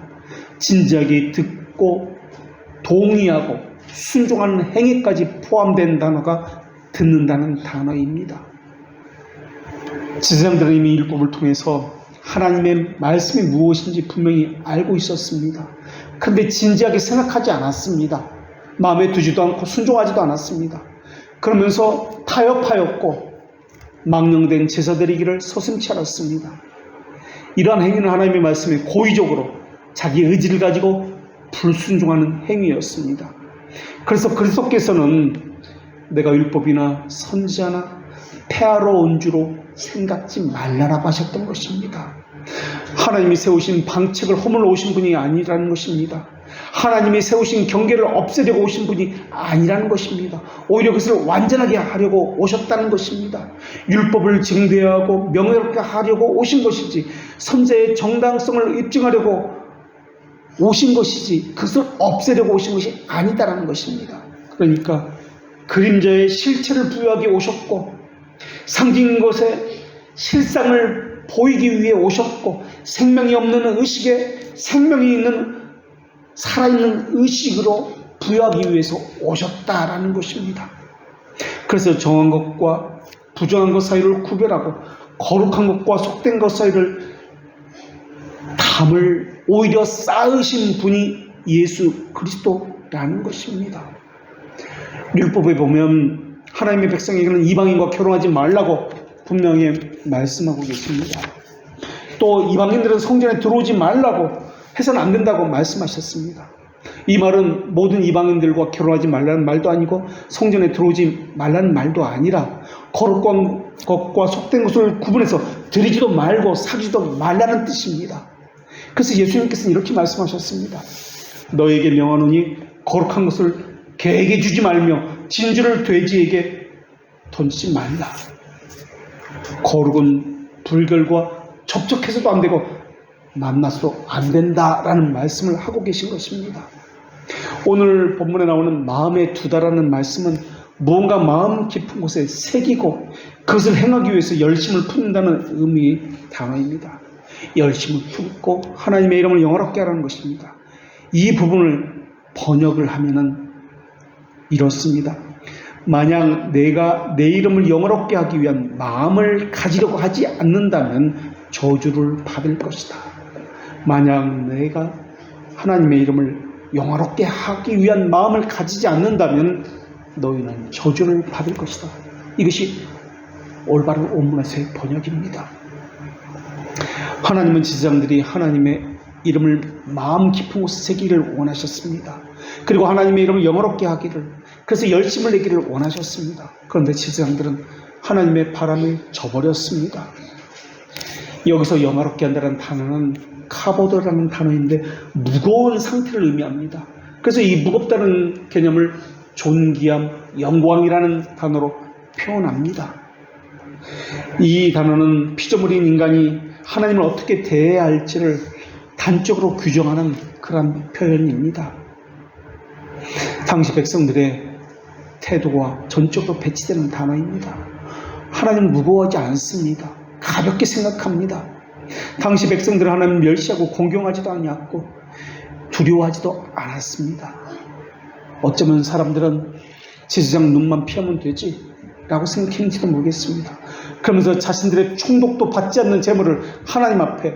진지하게 듣고 동의하고 순종하는 행위까지 포함된 단어가 듣는다는 단어입니다. 제사장들은 이미 율법을 통해서 하나님의 말씀이 무엇인지 분명히 알고 있었습니다. 그런데 진지하게 생각하지 않았습니다. 마음에 두지도 않고 순종하지도 않았습니다. 그러면서 타협하였고 망령된 제사드리기를 서슴지 않았습니다. 이러한 행위는 하나님의 말씀에 고의적으로 자기 의지를 가지고 불순종하는 행위였습니다. 그래서 그리스도께서는 내가 율법이나 선지자나 폐하러 온 주로 생각지 말라라고 하셨던 것입니다. 하나님이 세우신 방책을 허물러 오신 분이 아니라는 것입니다. 하나님이 세우신 경계를 없애려고 오신 분이 아니라는 것입니다. 오히려 그것을 완전하게 하려고 오셨다는 것입니다. 율법을 증대하고 명예롭게 하려고 오신 것이지 선제의 정당성을 입증하려고 오신 것이지 그것을 없애려고 오신 것이 아니다라는 것입니다. 그러니까 그림자의 실체를 부여하기 오셨고 상징인 것에 실상을 보이기 위해 오셨고 생명이 없는 의식에 생명이 있는 살아있는 의식으로 부여하기 위해서 오셨다라는 것입니다. 그래서 정한 것과 부정한 것 사이를 구별하고 거룩한 것과 속된 것 사이를 담을 오히려 쌓으신 분이 예수 그리스도라는 것입니다. 율법에 보면 하나님의 백성에게는 이방인과 결혼하지 말라고 분명히 말씀하고 계십니다. 또 이방인들은 성전에 들어오지 말라고 해서는 안 된다고 말씀하셨습니다. 이 말은 모든 이방인들과 결혼하지 말라는 말도 아니고 성전에 들어오지 말라는 말도 아니라 거룩한 것과 속된 것을 구분해서 드리지도 말고 사귀지도 말라는 뜻입니다. 그래서 예수님께서는 이렇게 말씀하셨습니다. 너에게 명하노니 거룩한 것을 개에게 주지 말며 진주를 돼지에게 던지지 말라. 거룩은 불결과 접촉해서도 안 되고 만나서도 안 된다라는 말씀을 하고 계신 것입니다. 오늘 본문에 나오는 마음에 두다라는 말씀은 무언가 마음 깊은 곳에 새기고 그것을 행하기 위해서 열심을 품는다는 의미의 단어입니다. 열심을 품고 하나님의 이름을 영화롭게 하라는 것입니다. 이 부분을 번역을 하면은 이렇습니다. 만약 내가 내 이름을 영화롭게 하기 위한 마음을 가지려고 하지 않는다면 저주를 받을 것이다. 만약 내가 하나님의 이름을 영화롭게 하기 위한 마음을 가지지 않는다면 너희는 저주를 받을 것이다. 이것이 올바른 원문에서의 번역입니다. 하나님은 제사장들이 하나님의 이름을 마음 깊은 곳에 새기기를 원하셨습니다. 그리고 하나님의 이름을 영화롭게 하기를, 그래서 열심을 내기를 원하셨습니다. 그런데 제사장들은 하나님의 바람을 저버렸습니다. 여기서 영화롭게 한다는 단어는 카보드라는 단어인데 무거운 상태를 의미합니다. 그래서 이 무겁다는 개념을 존귀함, 영광이라는 단어로 표현합니다. 이 단어는 피조물인 인간이 하나님을 어떻게 대해야 할지를 단적으로 규정하는 그런 표현입니다. 당시 백성들의 태도와 전적으로 배치되는 단어입니다. 하나님은 무거워하지 않습니다. 가볍게 생각합니다. 당시 백성들은 하나님을 멸시하고 공경하지도 않았고 두려워하지도 않았습니다. 어쩌면 사람들은 제사장 눈만 피하면 되지 라고 생각했는지도 모르겠습니다. 그러면서 자신들의 충독도 받지 않는 제물을 하나님 앞에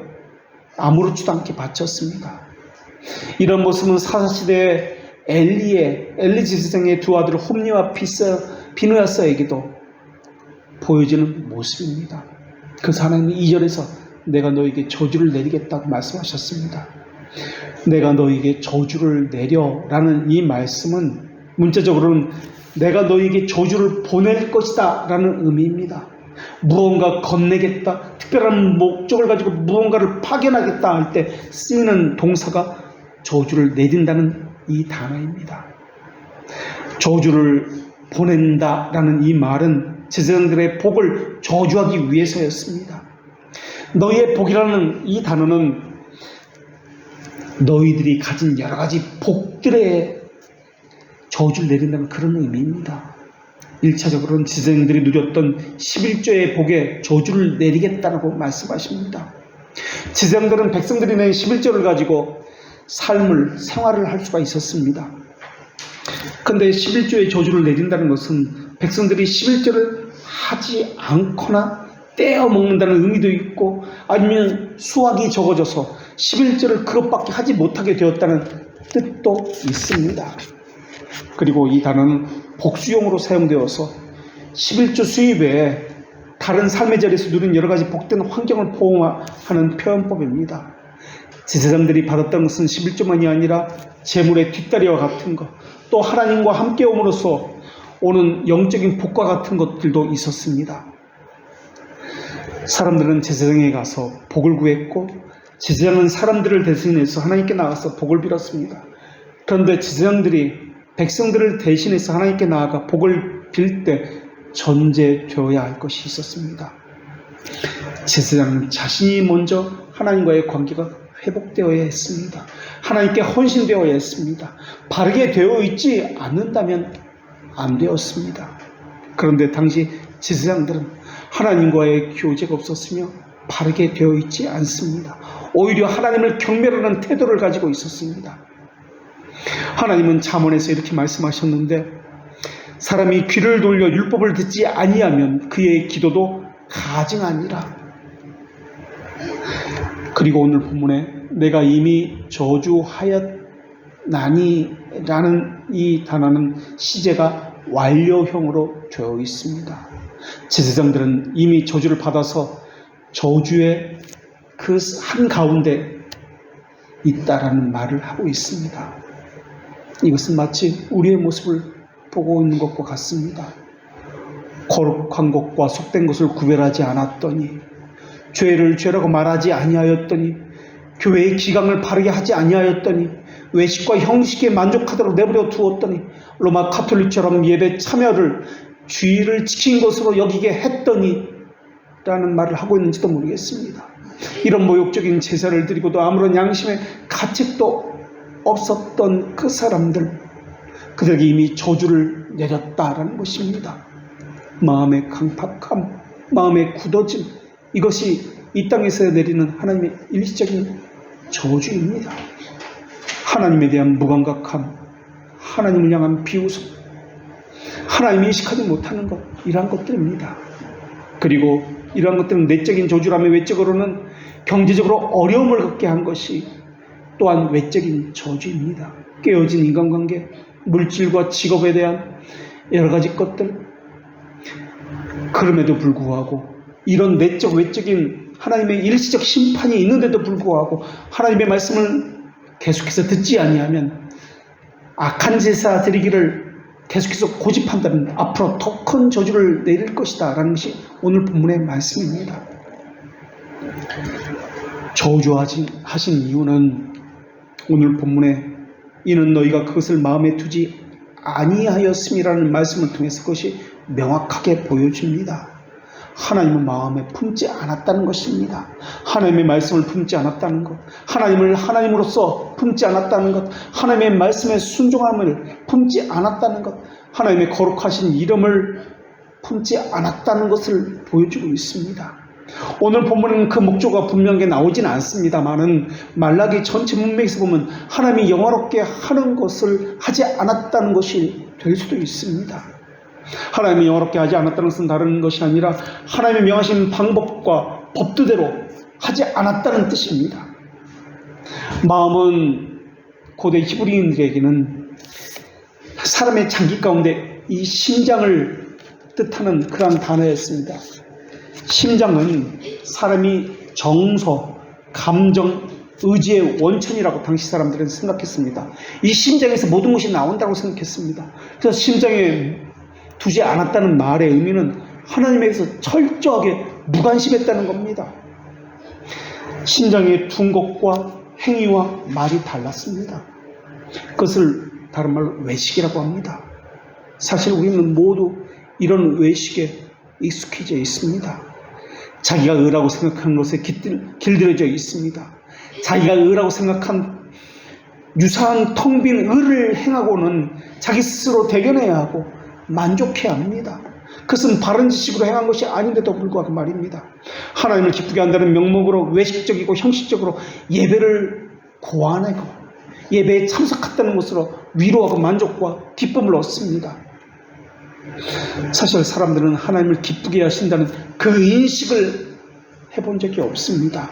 아무렇지도 않게 바쳤습니다. 이런 모습은 사사시대의 엘리 제사장의 두 아들 홈니와 비느하스에게도 보여지는 모습입니다. 그래서 하나님은 2절에서 내가 너에게 저주를 내리겠다고 말씀하셨습니다. 내가 너에게 저주를 내려라는 이 말씀은 문자적으로는 내가 너에게 저주를 보낼 것이다 라는 의미입니다. 무언가 건네겠다, 특별한 목적을 가지고 무언가를 파견하겠다 할 때 쓰이는 동사가 저주를 내린다는 이 단어입니다. 저주를 보낸다 라는 이 말은 제사장들의 복을 저주하기 위해서였습니다. 너희의 복이라는 이 단어는 너희들이 가진 여러 가지 복들의 저주를 내린다는 그런 의미입니다. 1차적으로는 제사장들이 누렸던 11조의 복에 저주를 내리겠다고 말씀하십니다. 제사장들은 백성들이 낸 11조를 가지고 생활을 할 수가 있었습니다. 그런데 11조의 저주를 내린다는 것은 백성들이 11조를 하지 않거나 떼어 먹는다는 의미도 있고, 아니면 수확이 적어져서 11조를 그것밖에 하지 못하게 되었다는 뜻도 있습니다. 그리고 이 단어는 복수용으로 사용되어서 11조 수입 외에 다른 삶의 자리에서 누린 여러 가지 복된 환경을 포함하는 표현법입니다. 제사장들이 받았던 것은 11조만이 아니라 재물의 뒷다리와 같은 것, 또 하나님과 함께 옴으로써 오는 영적인 복과 같은 것들도 있었습니다. 사람들은 제사장에 가서 복을 구했고, 제사장은 사람들을 대신해서 하나님께 나가서 복을 빌었습니다. 그런데 제사장들이 백성들을 대신해서 하나님께 나아가 복을 빌 때 전제되어야 할 것이 있었습니다. 제사장은 자신이 먼저 하나님과의 관계가 회복되어야 했습니다. 하나님께 헌신되어야 했습니다. 바르게 되어 있지 않는다면 안 되었습니다. 그런데 당시 제사장들은 하나님과의 교제가 없었으며 바르게 되어 있지 않습니다. 오히려 하나님을 경멸하는 태도를 가지고 있었습니다. 하나님은 잠언에서 이렇게 말씀하셨는데, 사람이 귀를 돌려 율법을 듣지 아니하면 그의 기도도 가증하니라. 그리고 오늘 본문에 내가 이미 저주하였나니 라는 이 단어는 시제가 완료형으로 되어 있습니다. 제사장들은 이미 저주를 받아서 저주의 그 한가운데 있다라는 말을 하고 있습니다. 이것은 마치 우리의 모습을 보고 있는 것과 같습니다. 거룩한 것과 속된 것을 구별하지 않았더니, 죄를 죄라고 말하지 아니하였더니, 교회의 기강을 바르게 하지 아니하였더니, 외식과 형식에 만족하도록 내버려 두었더니, 로마 가톨릭처럼 예배 참여를 주의를 지킨 것으로 여기게 했더니 라는 말을 하고 있는지도 모르겠습니다. 이런 모욕적인 제사를 드리고도 아무런 양심의 가책도 없었던 그 사람들, 그들에게 이미 저주를 내렸다라는 것입니다. 마음의 강팍함, 마음의 굳어짐, 이것이 이 땅에서 내리는 하나님의 일시적인 저주입니다. 하나님에 대한 무감각함, 하나님을 향한 비웃음, 하나님이 인식하지 못하는 것, 이러한 것들입니다. 그리고 이러한 것들은 내적인 저주라면 외적으로는 경제적으로 어려움을 겪게 한 것이 또한 외적인 저주입니다. 깨어진 인간관계, 물질과 직업에 대한 여러 가지 것들, 그럼에도 불구하고 이런 내적 외적인 하나님의 일시적 심판이 있는데도 불구하고 하나님의 말씀을 계속해서 듣지 아니하면, 악한 제사 드리기를 계속해서 고집한다면 앞으로 더 큰 저주를 내릴 것이다 라는 것이 오늘 본문의 말씀입니다. 저주하신 이유는 오늘 본문에 이는 너희가 그것을 마음에 두지 아니하였음이라는 말씀을 통해서 그것이 명확하게 보여집니다. 하나님을 마음에 품지 않았다는 것입니다. 하나님의 말씀을 품지 않았다는 것, 하나님을 하나님으로서 품지 않았다는 것, 하나님의 말씀에 순종함을 품지 않았다는 것, 하나님의 거룩하신 이름을 품지 않았다는 것을 보여주고 있습니다. 오늘 본문은 그 목조가 분명하게 나오진 않습니다만은 말라기 전체 문맥에서 보면 하나님이 영화롭게 하는 것을 하지 않았다는 것이 될 수도 있습니다. 하나님이 영화롭게 하지 않았다는 것은 다른 것이 아니라 하나님이 명하신 방법과 법도대로 하지 않았다는 뜻입니다. 마음은 고대 히브리인들에게는 사람의 장기 가운데 이 심장을 뜻하는 그러한 단어였습니다. 심장은 사람이 정서, 감정, 의지의 원천이라고 당시 사람들은 생각했습니다. 이 심장에서 모든 것이 나온다고 생각했습니다. 그래서 심장에 두지 않았다는 말의 의미는 하나님에게서 철저하게 무관심했다는 겁니다. 심장에 둔 것과 행위와 말이 달랐습니다. 그것을 다른 말로 외식이라고 합니다. 사실 우리는 모두 이런 외식에 익숙해져 있습니다. 자기가 의라고 생각하는 것에 길들여져 있습니다. 자기가 의라고 생각한 유사한 텅 빈 의를 행하고는 자기 스스로 대견해야 하고 만족해야 합니다. 그것은 바른 지식으로 행한 것이 아닌데도 불구하고 말입니다. 하나님을 기쁘게 한다는 명목으로 외식적이고 형식적으로 예배를 고안하고 예배에 참석했다는 것으로 위로하고 만족과 기쁨을 얻습니다. 사실 사람들은 하나님을 기쁘게 하신다는 그 인식을 해본 적이 없습니다.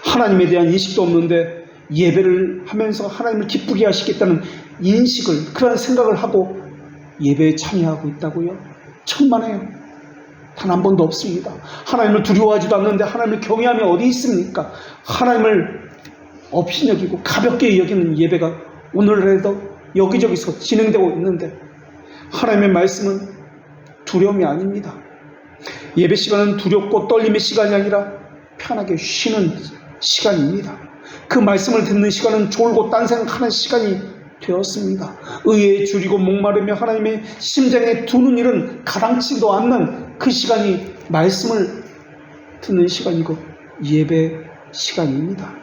하나님에 대한 인식도 없는데 예배를 하면서 하나님을 기쁘게 하시겠다는 인식을, 그런 생각을 하고 예배에 참여하고 있다고요? 천만에요. 단 한 번도 없습니다. 하나님을 두려워하지도 않는데 하나님을 경외함이 어디 있습니까? 하나님을 업신여기고 가볍게 여기는 예배가 오늘에도 여기저기서 진행되고 있는데 하나님의 말씀은 두려움이 아닙니다. 예배 시간은 두렵고 떨림의 시간이 아니라 편하게 쉬는 시간입니다. 그 말씀을 듣는 시간은 졸고 딴 생각하는 시간이 되었습니다. 의에 줄이고 목마르며 하나님의 심장에 두는 일은 가당치도 않는 그 시간이 말씀을 듣는 시간이고 예배 시간입니다.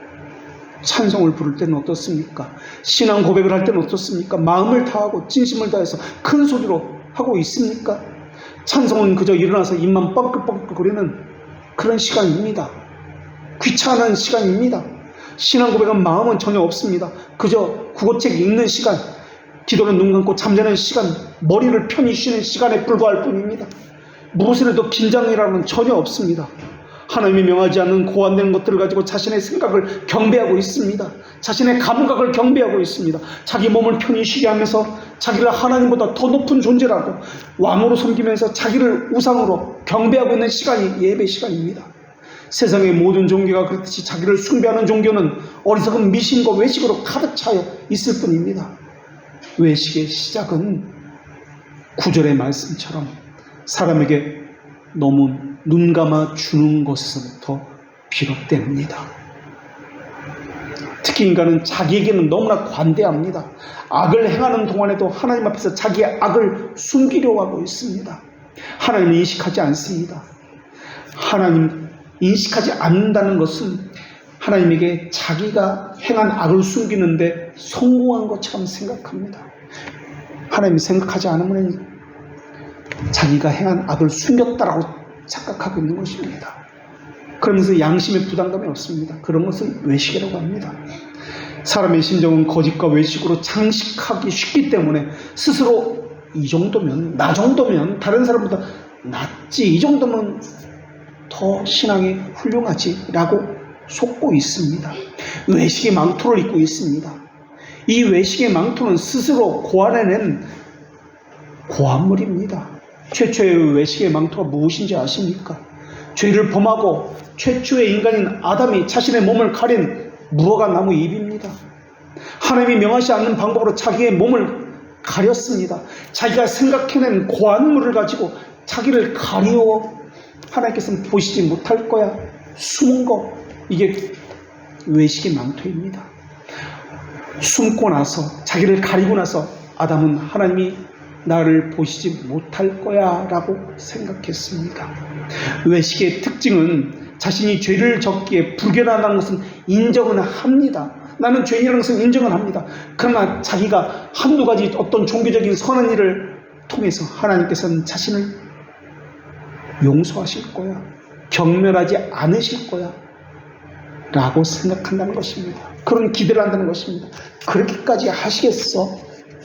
찬송을 부를 때는 어떻습니까? 신앙 고백을 할 때는 어떻습니까? 마음을 다하고 진심을 다해서 큰 소리로 하고 있습니까? 찬송은 그저 일어나서 입만 뻥긋뻥긋거리는 그런 시간입니다. 귀찮은 시간입니다. 신앙 고백은 마음은 전혀 없습니다. 그저 국어책 읽는 시간, 기도는 눈 감고 잠자는 시간, 머리를 편히 쉬는 시간에 불과할 뿐입니다. 무엇을 해도 긴장이라는 전혀 없습니다. 하나님이 명하지 않는 고안되는 것들을 가지고 자신의 생각을 경배하고 있습니다. 자신의 감각을 경배하고 있습니다. 자기 몸을 편히 쉬게 하면서 자기를 하나님보다 더 높은 존재라고 왕으로 섬기면서 자기를 우상으로 경배하고 있는 시간이 예배 시간입니다. 세상의 모든 종교가 그렇듯이 자기를 숭배하는 종교는 어리석은 미신과 외식으로 가득 차여 있을 뿐입니다. 외식의 시작은 구절의 말씀처럼 사람에게 너무 눈 감아 주는 것에서부터 비롯됩니다. 특히 인간은 자기에게는 너무나 관대합니다. 악을 행하는 동안에도 하나님 앞에서 자기의 악을 숨기려고 하고 있습니다. 하나님을 인식하지 않습니다. 하나님 인식하지 않는다는 것은 하나님에게 자기가 행한 악을 숨기는데 성공한 것처럼 생각합니다. 하나님이 생각하지 않으면 자기가 행한 악을 숨겼다라고 착각하고 있는 것입니다. 그러면서 양심의 부담감이 없습니다. 그런 것을 외식이라고 합니다. 사람의 심정은 거짓과 외식으로 장식하기 쉽기 때문에 스스로 이 정도면, 나 정도면 다른 사람보다 낫지, 이 정도면 더 신앙이 훌륭하지 라고 속고 있습니다. 외식의 망토를 입고 있습니다. 이 외식의 망토는 스스로 고안해낸 고안물입니다. 최초의 외식의 망토가 무엇인지 아십니까? 죄를 범하고 최초의 인간인 아담이 자신의 몸을 가린 무화과 나무 잎입니다. 하나님이 명하지 않는 방법으로 자기의 몸을 가렸습니다. 자기가 생각해낸 고안물을 가지고 자기를 가리워 하나님께서는 보시지 못할 거야. 숨은 거, 이게 외식의 망토입니다. 숨고 나서, 자기를 가리고 나서 아담은 하나님이 나를 보시지 못할 거야 라고 생각했습니다. 외식의 특징은 자신이 죄를 졌기에 불결하다는 것은 인정은 합니다. 나는 죄인이라는 것은 인정은 합니다. 그러나 자기가 한두 가지 어떤 종교적인 선한 일을 통해서 하나님께서는 자신을 용서하실 거야, 경멸하지 않으실 거야 라고 생각한다는 것입니다. 그런 기대를 한다는 것입니다. 그렇게까지 하시겠어?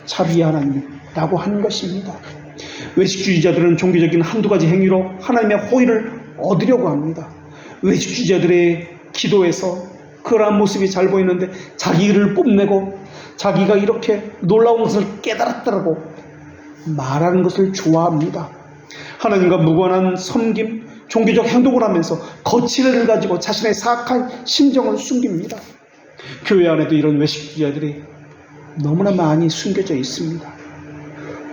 자비의 하나님 라고 하는 것입니다. 외식주의자들은 종교적인 한두 가지 행위로 하나님의 호의를 얻으려고 합니다. 외식주의자들의 기도에서 그러한 모습이 잘 보이는데 자기를 뽐내고 자기가 이렇게 놀라운 것을 깨달았다고 말하는 것을 좋아합니다. 하나님과 무관한 섬김, 종교적 행동을 하면서 거칠애를 가지고 자신의 사악한 심정을 숨깁니다. 교회 안에도 이런 외식주의자들이 너무나 많이 숨겨져 있습니다.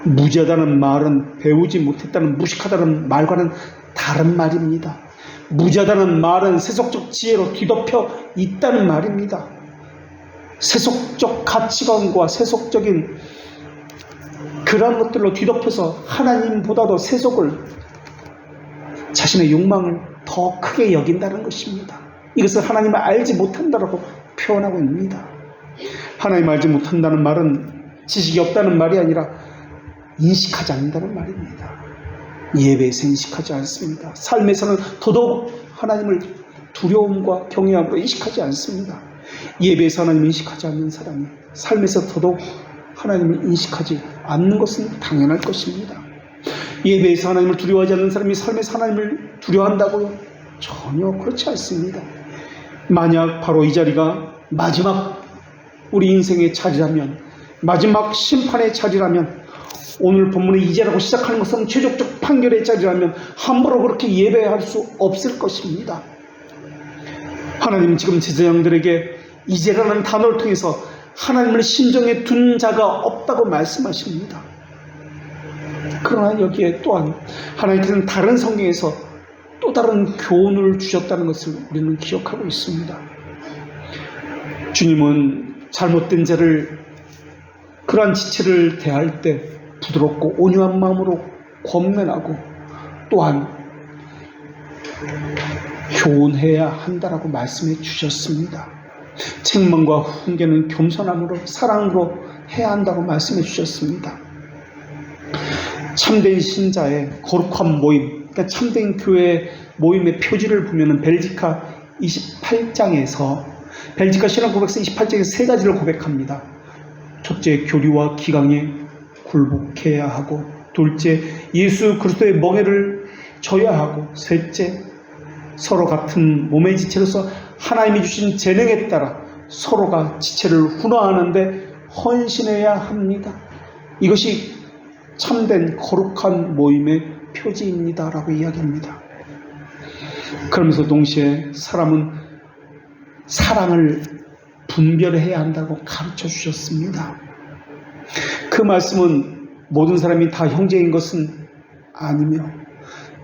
무지하다는 말은 배우지 못했다는, 무식하다는 말과는 다른 말입니다. 무지하다는 말은 세속적 지혜로 뒤덮여 있다는 말입니다. 세속적 가치관과 세속적인 그런 것들로 뒤덮여서 하나님보다도 세속을, 자신의 욕망을 더 크게 여긴다는 것입니다. 이것을 하나님을 알지 못한다고 표현하고 있습니다. 하나님 알지 못한다는 말은 지식이 없다는 말이 아니라 인식하지 않는다는 말입니다. 예배에서 인식하지 않습니다. 삶에서는 더더욱 하나님을 두려움과 경외함으로 인식하지 않습니다. 예배에서 하나님을 인식하지 않는 사람이 삶에서 더더욱 하나님을 인식하지 않는 것은 당연할 것입니다. 예배에서 하나님을 두려워하지 않는 사람이 삶에서 하나님을 두려워한다고요? 전혀 그렇지 않습니다. 만약 바로 이 자리가 마지막 우리 인생의 자리라면, 마지막 심판의 자리라면, 오늘 본문의 이제라고 시작하는 것은 최종적 판결의 자리라면 함부로 그렇게 예배할 수 없을 것입니다. 하나님은 지금 제사장들에게 이제라는 단어를 통해서 하나님을 심정에 둔 자가 없다고 말씀하십니다. 그러나 여기에 또한 하나님께서는 다른 성경에서 또 다른 교훈을 주셨다는 것을 우리는 기억하고 있습니다. 주님은 잘못된 자를, 그러한 지체를 대할 때 부드럽고 온유한 마음으로 권면하고 또한 교훈해야 한다라고 말씀해 주셨습니다. 책망과 훈계는 겸손함으로 사랑으로 해야 한다고 말씀해 주셨습니다. 참된 신자의 거룩한 모임, 그러니까 참된 교회 모임의 표지를 보면 벨지카 28장에서, 벨지카 신앙 고백서 28장에서 세 가지를 고백합니다. 첫째, 교리와 기강에 굴복해야 하고, 둘째, 예수 그리스도의 멍에를 져야 하고, 셋째, 서로 같은 몸의 지체로서 하나님이 주신 재능에 따라 서로가 지체를 훈화하는데 헌신해야 합니다. 이것이 참된 거룩한 모임의 표지입니다 라고 이야기합니다. 그러면서 동시에 사람은 사랑을 분별해야 한다고 가르쳐 주셨습니다. 그 말씀은 모든 사람이 다 형제인 것은 아니며,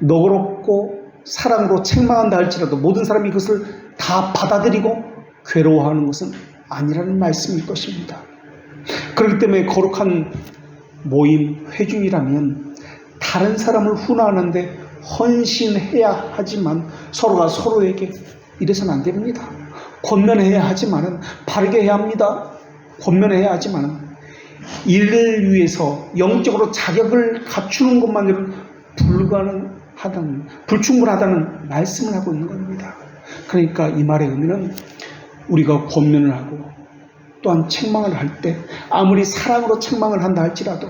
너그럽고 사랑으로 책망한다 할지라도 모든 사람이 그것을 다 받아들이고 괴로워하는 것은 아니라는 말씀일 것입니다. 그렇기 때문에 거룩한 모임, 회중이라면 다른 사람을 훈화하는데 헌신해야 하지만 서로가 서로에게 이래서는 안 됩니다. 권면해야 하지만은, 바르게 해야 합니다. 권면해야 하지만은 이를 위해서 영적으로 자격을 갖추는 것만으로는 불충분하다는 말씀을 하고 있는 겁니다. 그러니까 이 말의 의미는 우리가 권면을 하고 또한 책망을 할 때 아무리 사랑으로 책망을 한다 할지라도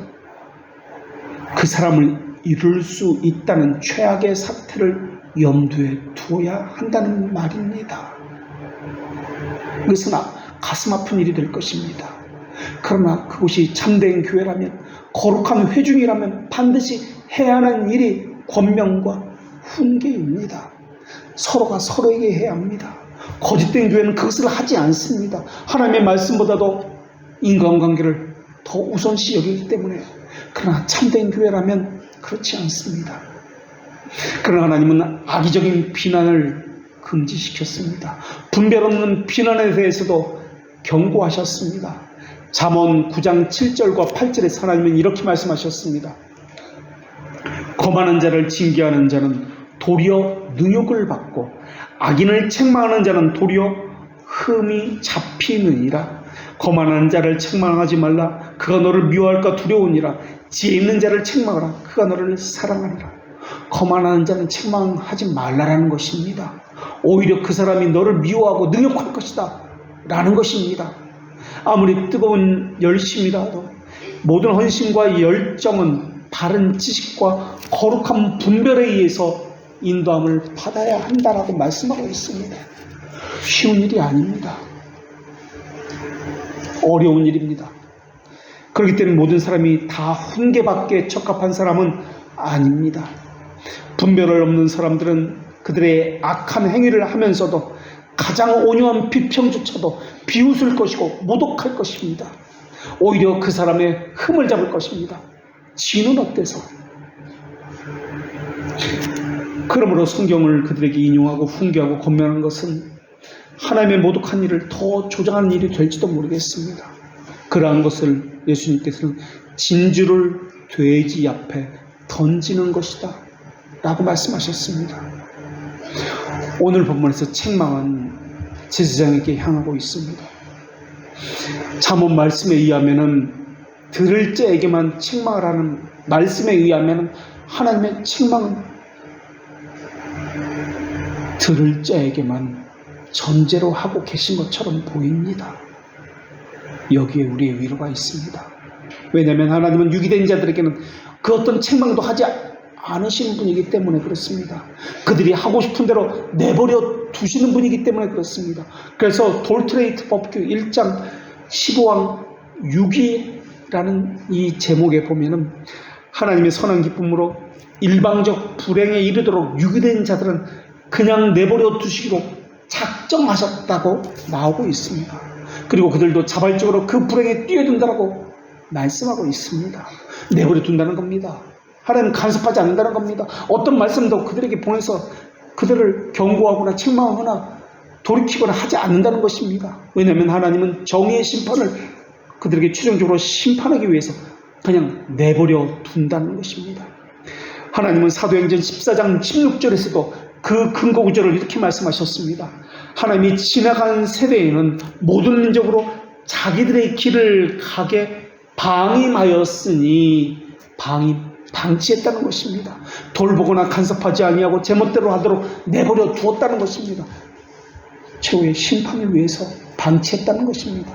그 사람을 이룰 수 있다는 최악의 사태를 염두에 두어야 한다는 말입니다. 이것은 가슴 아픈 일이 될 것입니다. 그러나 그것이 참된 교회라면, 거룩한 회중이라면 반드시 해야 하는 일이 권면과 훈계입니다. 서로가 서로에게 해야 합니다. 거짓된 교회는 그것을 하지 않습니다. 하나님의 말씀보다도 인간관계를 더 우선시 여기기 때문에. 그러나 참된 교회라면 그렇지 않습니다. 그러나 하나님은 악의적인 비난을 금지시켰습니다. 분별 없는 비난에 대해서도 경고하셨습니다. 잠언 9장 7절과 8절에 하나님은 이렇게 말씀하셨습니다. 거만한 자를 징계하는 자는 도리어 능욕을 받고 악인을 책망하는 자는 도리어 흠이 잡히느니라. 거만한 자를 책망하지 말라. 그가 너를 미워할까 두려우니라. 지혜 있는 자를 책망하라. 그가 너를 사랑하리라. 거만한 자는 책망하지 말라라는 것입니다. 오히려 그 사람이 너를 미워하고 능욕할 것이다 라는 것입니다. 아무리 뜨거운 열심이라도 모든 헌신과 열정은 바른 지식과 거룩한 분별에 의해서 인도함을 받아야 한다라고 말씀하고 있습니다. 쉬운 일이 아닙니다. 어려운 일입니다. 그렇기 때문에 모든 사람이 다 훈계받기에 적합한 사람은 아닙니다. 분별을 없는 사람들은 그들의 악한 행위를 하면서도 가장 온유한 비평조차도 비웃을 것이고 모독할 것입니다. 오히려 그 사람의 흠을 잡을 것입니다. 지는 어때서? 그러므로 성경을 그들에게 인용하고 훈계하고 권면하는 것은 하나님의 모독한 일을 더 조장하는 일이 될지도 모르겠습니다. 그러한 것을 예수님께서는 진주를 돼지 앞에 던지는 것이다 라고 말씀하셨습니다. 오늘 본문에서 책망은 제사장에게 향하고 있습니다. 잠언 말씀에 의하면은 들을 자에게만 책망을 하는 말씀에 의하면은 하나님의 책망은 들을 자에게만 전제로 하고 계신 것처럼 보입니다. 여기에 우리의 위로가 있습니다. 왜냐하면 하나님은 유기된 자들에게는 그 어떤 책망도 하지 않으시는 분이기 때문에 그렇습니다. 그들이 하고 싶은 대로 내버려 두시는 분이기 때문에 그렇습니다. 그래서 돌트레이트 법규 1장 15왕 6위라는 이 제목에 보면은 하나님의 선한 기쁨으로 일방적 불행에 이르도록 유기된 자들은 그냥 내버려 두시기로 작정하셨다고 나오고 있습니다. 그리고 그들도 자발적으로 그 불행에 뛰어든다라고 말씀하고 있습니다. 내버려 둔다는 겁니다. 하나님 간섭하지 않는다는 겁니다. 어떤 말씀도 그들에게 보내서 그들을 경고하거나 책망하거나 돌이키거나 하지 않는다는 것입니다. 왜냐하면 하나님은 정의의 심판을 그들에게 최종적으로 심판하기 위해서 그냥 내버려 둔다는 것입니다. 하나님은 사도행전 14장 16절에서도 그 근거 구절을 이렇게 말씀하셨습니다. 하나님이 지나간 세대에는 모든 민족으로 자기들의 길을 가게 방임하였으니 방치했다는 것입니다. 돌보거나 간섭하지 아니하고 제멋대로 하도록 내버려 두었다는 것입니다. 최후의 심판을 위해서 방치했다는 것입니다.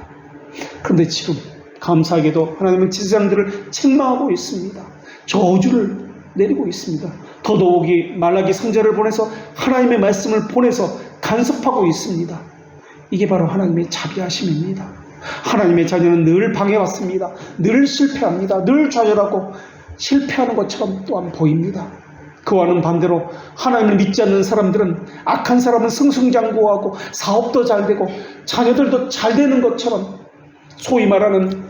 그런데 지금 감사하게도 하나님은 제사장들을 책망하고 있습니다. 저주를 내리고 있습니다. 더더욱이 말라기 선지자를 보내서 하나님의 말씀을 보내서 간섭하고 있습니다. 이게 바로 하나님의 자비하심입니다. 하나님의 자녀는 늘 방해받습니다. 늘 실패합니다. 늘 좌절하고 실패하는 것처럼 또한 보입니다. 그와는 반대로 하나님을 믿지 않는 사람들은 악한 사람은 승승장구하고 사업도 잘 되고 자녀들도 잘 되는 것처럼 소위 말하는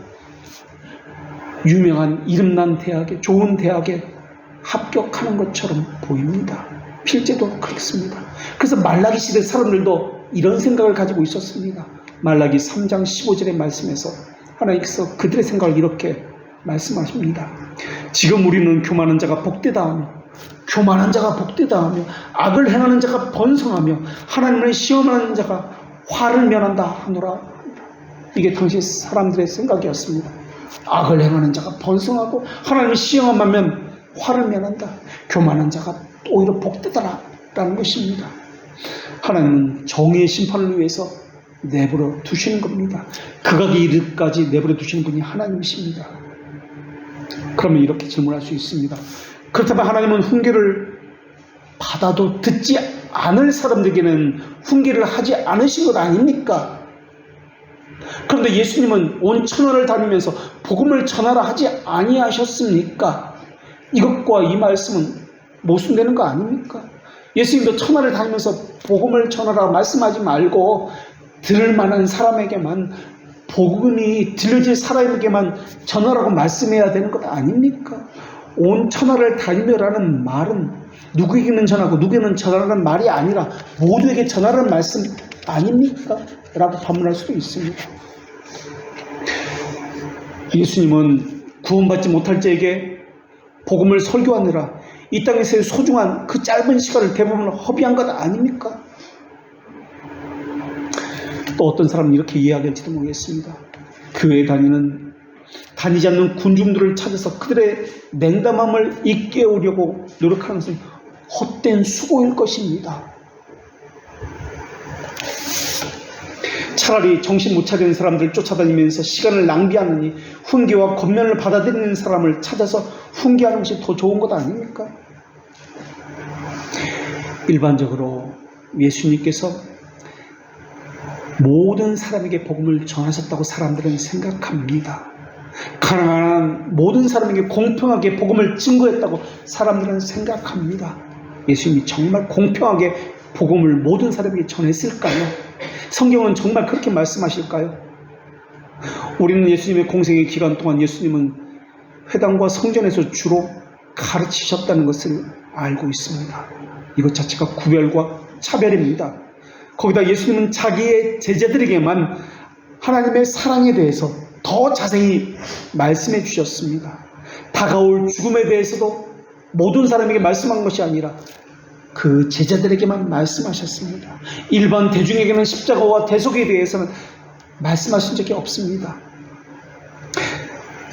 유명한 이름난 대학에 좋은 대학에 합격하는 것처럼 보입니다. 실제도 그렇습니다. 그래서 말라기 시대 사람들도 이런 생각을 가지고 있었습니다. 말라기 3장 15절의 말씀에서 하나님께서 그들의 생각을 이렇게 말씀하십니다. 지금 우리는 교만한 자가 복되다 하며 교만한 자가 복되다 하며 악을 행하는 자가 번성하며 하나님을 시험하는 자가 화를 면한다 하노라. 이게 당시 사람들의 생각이었습니다. 악을 행하는 자가 번성하고 하나님을 시험하면 화를 면한다. 교만한 자가 오히려 복되더라 라는 것입니다. 하나님은 정의의 심판을 위해서 내버려 두시는 겁니다. 극악의 일까지 내버려 두시는 분이 하나님이십니다. 그러면 이렇게 질문할 수 있습니다. 그렇다면 하나님은 훈계를 받아도 듣지 않을 사람들에게는 훈계를 하지 않으신 것 아닙니까? 그런데 예수님은 온 천하를 다니면서 복음을 전하라 하지 아니하셨습니까? 이것과 이 말씀은 모순되는 거 아닙니까? 예수님도 천하를 다니면서 복음을 전하라 말씀하지 말고 들을 만한 사람에게만 복음이 들려질 사람에게만 전하라고 말씀해야 되는 것 아닙니까? 온 천하를 다니며라는 말은 누구에게는 전하고 누구에게는 전하라는 말이 아니라 모두에게 전하라는 말씀 아닙니까? 라고 반문할 수도 있습니다. 예수님은 구원받지 못할 자에게 복음을 설교하느라 이 땅에서의 소중한 그 짧은 시간을 대부분 허비한 것 아닙니까? 또 어떤 사람은 이렇게 이야기할지도 모르겠습니다. 교회에 다니지 않는 군중들을 찾아서 그들의 냉담함을 일깨우려고 노력하는 것은 헛된 수고일 것입니다. 차라리 정신 못 차리는 사람들 쫓아다니면서 시간을 낭비하느니 훈계와 권면을 받아들이는 사람을 찾아서 훈계하는 것이 더 좋은 것 아닙니까? 일반적으로 예수님께서 모든 사람에게 복음을 전하셨다고 사람들은 생각합니다. 가난한 모든 사람에게 공평하게 복음을 증거했다고 사람들은 생각합니다. 예수님이 정말 공평하게 복음을 모든 사람에게 전했을까요? 성경은 정말 그렇게 말씀하실까요? 우리는 예수님의 공생의 기간 동안 예수님은 회당과 성전에서 주로 가르치셨다는 것을 알고 있습니다. 이것 자체가 구별과 차별입니다. 거기다 예수님은 자기의 제자들에게만 하나님의 사랑에 대해서 더 자세히 말씀해 주셨습니다. 다가올 죽음에 대해서도 모든 사람에게 말씀한 것이 아니라 그 제자들에게만 말씀하셨습니다. 일반 대중에게는 십자가와 대속에 대해서는 말씀하신 적이 없습니다.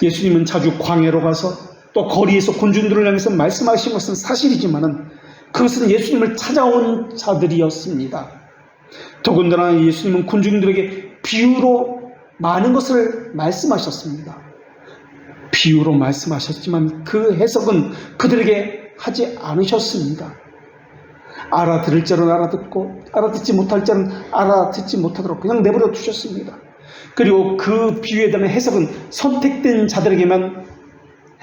예수님은 자주 광야로 가서 또 거리에서 군중들을 향해서 말씀하신 것은 사실이지만은 그것은 예수님을 찾아온 자들이었습니다. 더군다나 예수님은 군중들에게 비유로 많은 것을 말씀하셨습니다. 비유로 말씀하셨지만 그 해석은 그들에게 하지 않으셨습니다. 알아들을 자는 알아듣고 알아듣지 못할 자는 알아듣지 못하도록 그냥 내버려 두셨습니다. 그리고 그 비유에 대한 해석은 선택된 자들에게만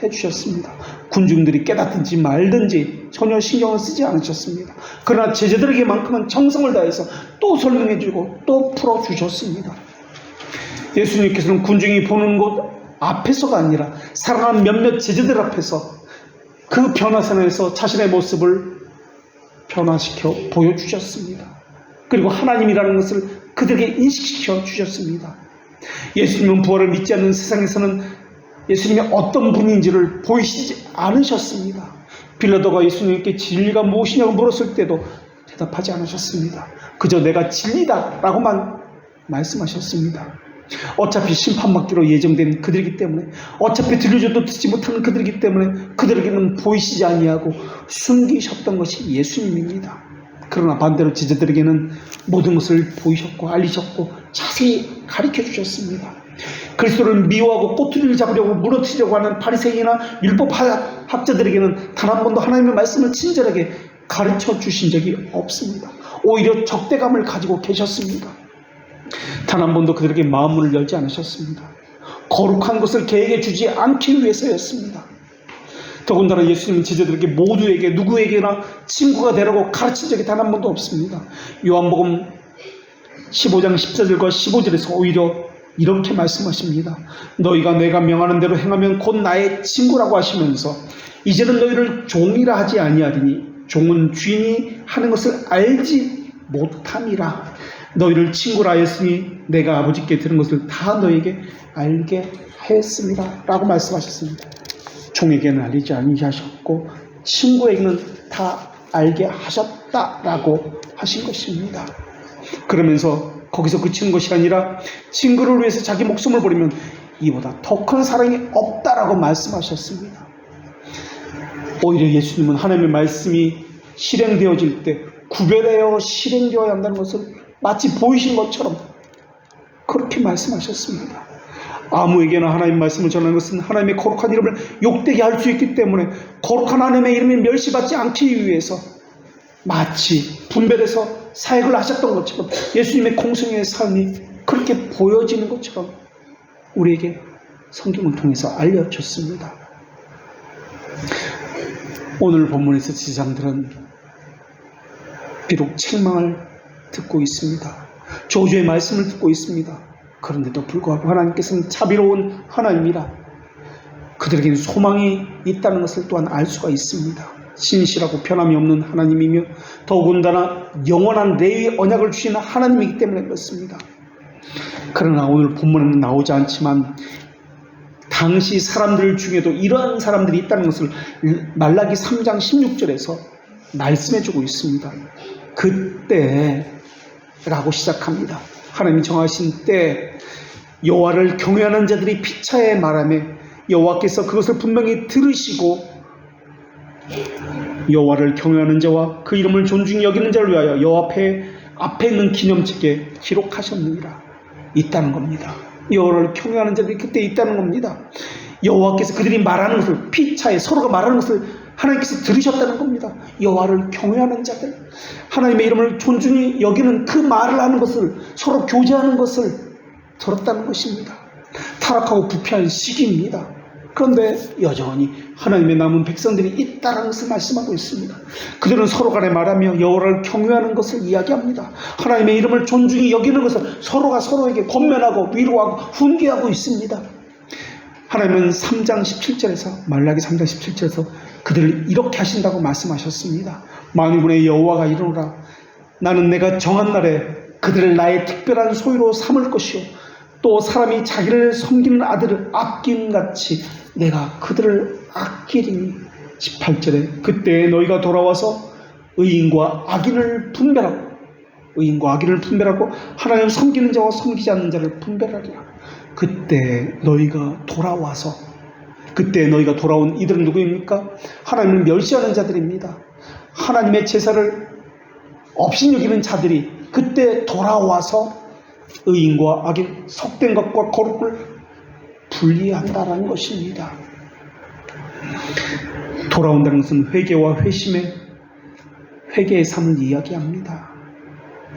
해주셨습니다. 군중들이 깨닫든지 말든지 전혀 신경을 쓰지 않으셨습니다. 그러나 제자들에게만큼은 정성을 다해서 또 설명해주고 또 풀어주셨습니다. 예수님께서는 군중이 보는 곳 앞에서가 아니라 사랑하는 몇몇 제자들 앞에서 그 변화선에서 자신의 모습을 변화시켜 보여주셨습니다. 그리고 하나님이라는 것을 그들에게 인식시켜 주셨습니다. 예수님은 부활을 믿지 않는 세상에서는 예수님이 어떤 분인지를 보이시지 않으셨습니다. 빌라도가 예수님께 진리가 무엇이냐고 물었을 때도 대답하지 않으셨습니다. 그저 내가 진리다 라고만 말씀하셨습니다. 어차피 심판받기로 예정된 그들이기 때문에, 어차피 들려줘도 듣지 못하는 그들이기 때문에 그들에게는 보이시지 아니하고 숨기셨던 것이 예수님입니다. 그러나 반대로 제자들에게는 모든 것을 보이셨고 알리셨고 자세히 가르쳐 주셨습니다. 그리스도를 미워하고 꼬투리를 잡으려고 무너뜨리려고 하는 바리새인이나 율법 학자들에게는 단 한 번도 하나님의 말씀을 친절하게 가르쳐 주신 적이 없습니다. 오히려 적대감을 가지고 계셨습니다. 단 한 번도 그들에게 마음문을 열지 않으셨습니다. 거룩한 것을 개에게 주지 않기 위해서였습니다. 더군다나 예수님은 제자들에게 모두에게 누구에게나 친구가 되라고 가르친 적이 단 한 번도 없습니다. 요한복음 15장 14절과 15절에서 오히려 이렇게 말씀하십니다. 너희가 내가 명하는 대로 행하면 곧 나의 친구라고 하시면서 이제는 너희를 종이라 하지 아니하리니 종은 주인이 하는 것을 알지 못함이라. 너희를 친구라 하였으니 내가 아버지께 들은 것을 다 너희에게 알게 하였습니다 라고 말씀하셨습니다. 종에게는 알리지 아니하셨고 친구에게는 다 알게 하셨다라고 하신 것입니다. 그러면서 거기서 그치는 것이 아니라 친구를 위해서 자기 목숨을 버리면 이보다 더 큰 사랑이 없다라고 말씀하셨습니다. 오히려 예수님은 하나님의 말씀이 실행되어질 때 구별되어 실행되어야 한다는 것을 마치 보이신 것처럼 그렇게 말씀하셨습니다. 아무에게나 하나님의 말씀을 전하는 것은 하나님의 거룩한 이름을 욕되게 할 수 있기 때문에 거룩한 하나님의 이름이 멸시받지 않기 위해서 마치 분별해서 사역을 하셨던 것처럼 예수님의 공생의 삶이 그렇게 보여지는 것처럼 우리에게 성경을 통해서 알려줬습니다. 오늘 본문에서 제사장들은 비록 책망을 듣고 있습니다. 저주의 말씀을 듣고 있습니다. 그런데도 불구하고 하나님께서는 자비로운 하나님이라 그들에게는 소망이 있다는 것을 또한 알 수가 있습니다. 신실하고 변함이 없는 하나님이며 더군다나 영원한 레위의 언약을 주시는 하나님이기 때문에 그렇습니다. 그러나 오늘 본문에는 나오지 않지만 당시 사람들 중에도 이러한 사람들이 있다는 것을 말라기 3장 16절에서 말씀해주고 있습니다. 그때라고 시작합니다. 하나님이 정하신 때 여호와를 경외하는 자들이 피차에 말하며 여호와께서 그것을 분명히 들으시고 여호와를 경외하는 자와 그 이름을 존중히 여기는 자를 위하여 여호와 앞에 있는 기념책에 기록하셨느니라. 있다는 겁니다. 여호와를 경외하는 자들이 그때 있다는 겁니다. 여호와께서 그들이 말하는 것을, 피차에 서로가 말하는 것을 하나님께서 들으셨다는 겁니다. 여호와를 경외하는 자들, 하나님의 이름을 존중히 여기는 그 말을 하는 것을, 서로 교제하는 것을 들었다는 것입니다. 타락하고 부패한 시기입니다. 그런데 여전히 하나님의 남은 백성들이 있다는 것을 말씀하고 있습니다. 그들은 서로 간에 말하며 여호와를 경외하는 것을 이야기합니다. 하나님의 이름을 존중히 여기는 것을 서로가 서로에게 권면하고 위로하고 훈계하고 있습니다. 하나님은 3장 17절에서, 말라기 3장 17절에서 그들을 이렇게 하신다고 말씀하셨습니다. 만군의 여호와가 이르노라, 나는 내가 정한 날에 그들을 나의 특별한 소유로 삼을 것이요, 또 사람이 자기를 섬기는 아들을 아낌같이 내가 그들을 아끼리니. 18절에 그때 너희가 돌아와서 의인과 악인을 분별하고, 의인과 악인을 분별하고 하나님을 섬기는 자와 섬기지 않는 자를 분별하리라. 그때 너희가 돌아와서, 그때 너희가 돌아온 이들은 누구입니까? 하나님을 멸시하는 자들입니다. 하나님의 제사를 업신여기는 자들이 그때 돌아와서 의인과 악인, 속된 것과 거룩을 분리한다라는 것입니다. 돌아온다는 것은 회개와 회개의 삶을 이야기합니다.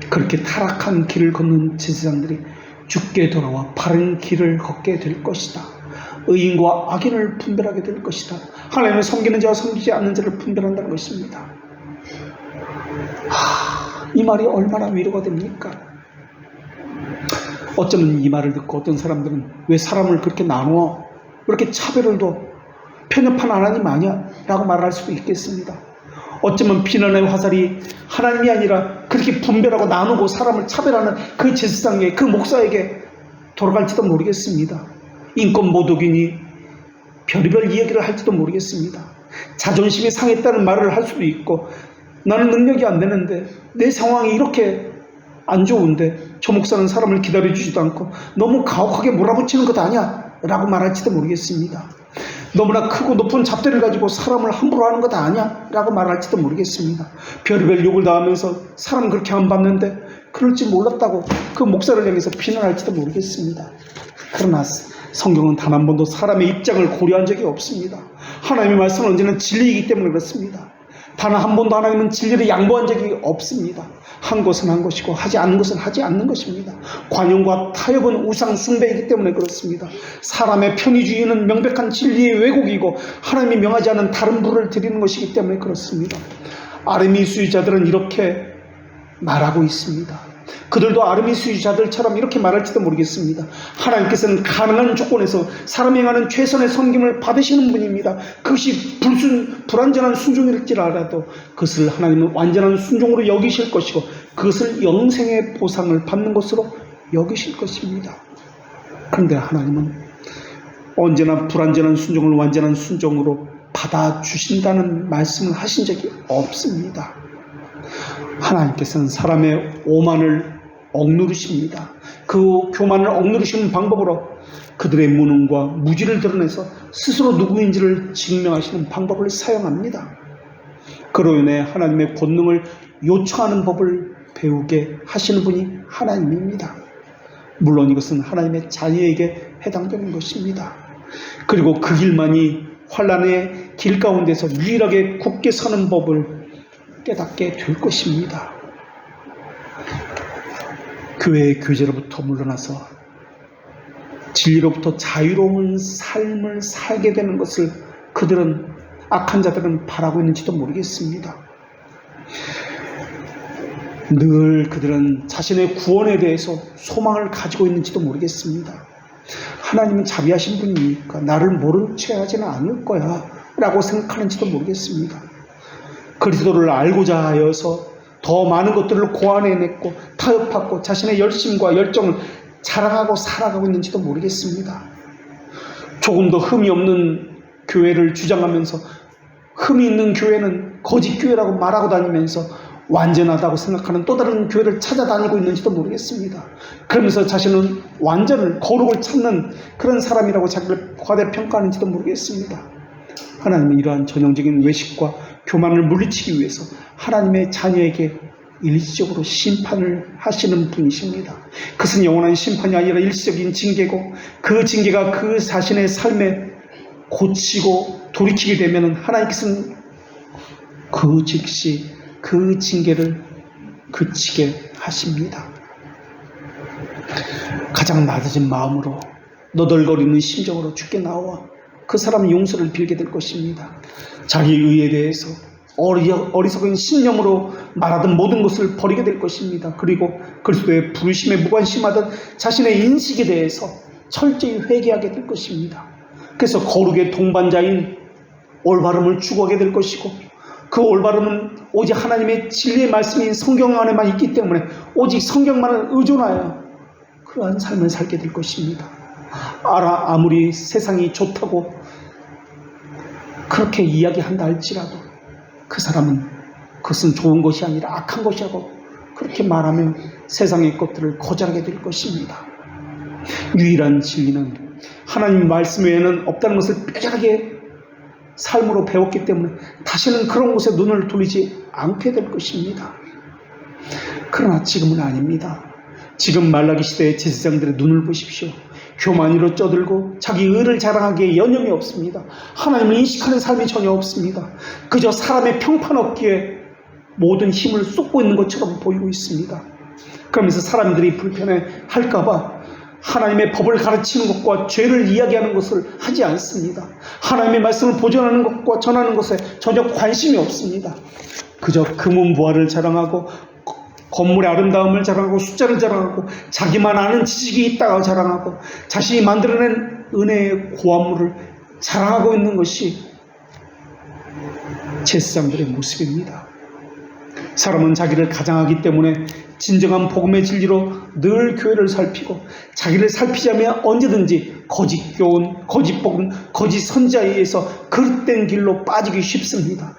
그렇게 타락한 길을 걷는 제사장들이 주께 돌아와 바른 길을 걷게 될 것이다. 의인과 악인을 분별하게 될 것이다. 하나님을 섬기는 자와 섬기지 않는 자를 분별한다는 것입니다. 이 말이 얼마나 위로가 됩니까? 어쩌면 이 말을 듣고 어떤 사람들은 왜 사람을 그렇게 나누어, 왜 이렇게 차별을 둬, 편협한 하나님 아니야? 라고 말할 수도 있겠습니다. 어쩌면 비난의 화살이 하나님이 아니라 그렇게 분별하고 나누고 사람을 차별하는 그 제사장에게, 그 목사에게 돌아갈지도 모르겠습니다. 인권모독이니 별의별 이야기를 할지도 모르겠습니다. 자존심이 상했다는 말을 할 수도 있고, 나는 능력이 안 되는데, 내 상황이 이렇게 안 좋은데 저 목사는 사람을 기다려주지도 않고 너무 가혹하게 몰아붙이는 것 아니야? 라고 말할지도 모르겠습니다. 너무나 크고 높은 잣대를 가지고 사람을 함부로 하는 것 아니야? 라고 말할지도 모르겠습니다. 별의별 욕을 당하면서 사람 그렇게 안 봤는데 그럴지 몰랐다고 그 목사를 향해서 비난할지도 모르겠습니다. 그러나 성경은 단 한 번도 사람의 입장을 고려한 적이 없습니다. 하나님의 말씀은 언제나 진리이기 때문에 그렇습니다. 단 한 번도 하나님은 진리를 양보한 적이 없습니다. 한 것은 한 것이고 하지 않는 것은 하지 않는 것입니다. 관용과 타협은 우상 숭배이기 때문에 그렇습니다. 사람의 편의주의는 명백한 진리의 왜곡이고 하나님이 명하지 않은 다른 부를 드리는 것이기 때문에 그렇습니다. 아르미수의자들은 이렇게 말하고 있습니다. 그들도 아르미수의자들처럼 이렇게 말할지도 모르겠습니다. 하나님께서는 가능한 조건에서 사람이 행하는 최선의 섬김을 받으시는 분입니다. 그것이 불완전한 순종일지라도 그것을 하나님은 완전한 순종으로 여기실 것이고 그것을 영생의 보상을 받는 것으로 여기실 것입니다. 그런데 하나님은 언제나 불완전한 순종을 완전한 순종으로 받아주신다는 말씀을 하신 적이 없습니다. 하나님께서는 사람의 오만을 억누르십니다. 그 교만을 억누르시는 방법으로 그들의 무능과 무지를 드러내서 스스로 누구인지를 증명하시는 방법을 사용합니다. 그로 인해 하나님의 권능을 요청하는 법을 배우게 하시는 분이 하나님입니다. 물론 이것은 하나님의 자녀에게 해당되는 것입니다. 그리고 그 길만이 환난의 길 가운데서 유일하게 굳게 서는 법을 깨닫게 될 것입니다. 교회의 교제로부터 물러나서 진리로부터 자유로운 삶을 살게 되는 것을 그들은, 악한 자들은 바라고 있는지도 모르겠습니다. 늘 그들은 자신의 구원에 대해서 소망을 가지고 있는지도 모르겠습니다. 하나님은 자비하신 분이니까 나를 모른 채 하지는 않을 거야 라고 생각하는지도 모르겠습니다. 그리스도를 알고자 하여서 더 많은 것들을 고안해냈고 타협하고 자신의 열심과 열정을 자랑하고 살아가고 있는지도 모르겠습니다. 조금 더 흠이 없는 교회를 주장하면서 흠이 있는 교회는 거짓 교회라고 말하고 다니면서 완전하다고 생각하는 또 다른 교회를 찾아다니고 있는지도 모르겠습니다. 그러면서 자신은 완전을, 거룩을 찾는 그런 사람이라고 자기를 과대평가하는지도 모르겠습니다. 하나님은 이러한 전형적인 외식과 교만을 물리치기 위해서 하나님의 자녀에게 일시적으로 심판을 하시는 분이십니다. 그것은 영원한 심판이 아니라 일시적인 징계고, 그 징계가 그 자신의 삶에 고치고 돌이키게 되면 하나님께서는 그 즉시 그 징계를 그치게 하십니다. 가장 낮아진 마음으로 너덜거리는 심정으로 주께 나와 그 사람은 용서를 빌게 될 것입니다. 자기 의에 대해서 어리석은 신념으로 말하던 모든 것을 버리게 될 것입니다. 그리고 그리스도의 부르심에 무관심하던 자신의 인식에 대해서 철저히 회개하게 될 것입니다. 그래서 거룩의 동반자인 올바름을 추구하게 될 것이고, 그 올바름은 오직 하나님의 진리의 말씀인 성경 안에만 있기 때문에 오직 성경만을 의존하여 그러한 삶을 살게 될 것입니다. 아무리 세상이 좋다고 그렇게 이야기한다 할지라도 그 사람은 그것은 좋은 것이 아니라 악한 것이라고 그렇게 말하며 세상의 것들을 거절하게 될 것입니다. 유일한 진리는 하나님 말씀 외에는 없다는 것을 뼈저하게 삶으로 배웠기 때문에 다시는 그런 곳에 눈을 돌리지 않게 될 것입니다. 그러나 지금은 아닙니다. 지금 말라기 시대의 제사장들의 눈을 보십시오. 교만으로 쩌들고 자기 의를 자랑하기에 여념이 없습니다. 하나님을 인식하는 삶이 전혀 없습니다. 그저 사람의 평판 얻기에 모든 힘을 쏟고 있는 것처럼 보이고 있습니다. 그러면서 사람들이 불편해 할까봐 하나님의 법을 가르치는 것과 죄를 이야기하는 것을 하지 않습니다. 하나님의 말씀을 보존하는 것과 전하는 것에 전혀 관심이 없습니다. 그저 금은부화를 자랑하고 건물의 아름다움을 자랑하고 숫자를 자랑하고 자기만 아는 지식이 있다고 자랑하고 자신이 만들어낸 은혜의 고안물을 자랑하고 있는 것이 제사장들의 모습입니다. 사람은 자기를 가장하기 때문에 진정한 복음의 진리로 늘 교회를 살피고, 자기를 살피자면 언제든지 거짓 교훈, 거짓 복음, 거짓 선지자에 의해서 그릇된 길로 빠지기 쉽습니다.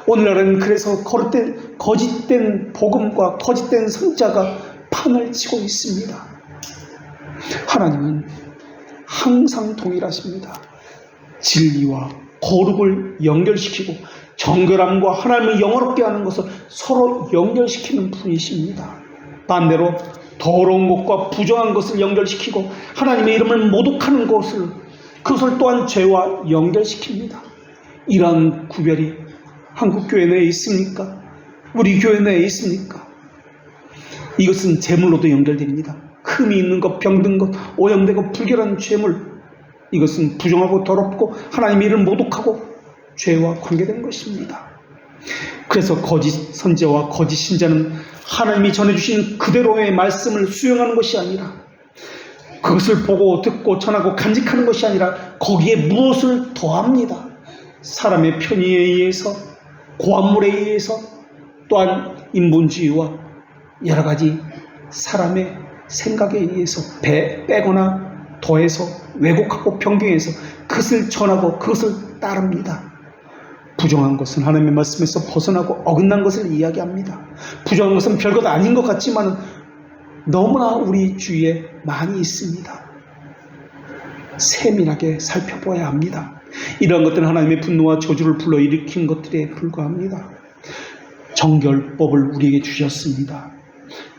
오늘날은 그래서 거짓된 복음과 거짓된 선지자가 판을 치고 있습니다. 하나님은 항상 동일하십니다. 진리와 거룩을 연결시키고 정결함과 하나님을 영화롭게 하는 것을 서로 연결시키는 분이십니다. 반대로 더러운 것과 부정한 것을 연결시키고 하나님의 이름을 모독하는 그것을 또한 죄와 연결시킵니다. 이러한 구별이 한국 교회 내에 있습니까? 우리 교회 내에 있습니까? 이것은 재물로도 연결됩니다. 흠이 있는 것, 병든 것, 오염되고 불결한 죄물, 이것은 부정하고 더럽고 하나님의 이름을 모독하고 죄와 관계된 것입니다. 그래서 거짓 선지자와 거짓 신자는 하나님이 전해주신 그대로의 말씀을 수용하는 것이 아니라, 그것을 보고 듣고 전하고 간직하는 것이 아니라 거기에 무엇을 더합니다. 사람의 편의에 의해서, 고안물에 의해서, 또한 인본주의와 여러 가지 사람의 생각에 의해서 빼거나 더해서 왜곡하고 변경해서 그것을 전하고 그것을 따릅니다. 부정한 것은 하나님의 말씀에서 벗어나고 어긋난 것을 이야기합니다. 부정한 것은 별것 아닌 것 같지만 너무나 우리 주위에 많이 있습니다. 세밀하게 살펴봐야 합니다. 이러한 것들은 하나님의 분노와 저주를 불러일으킨 것들에 불과합니다. 정결법을 우리에게 주셨습니다.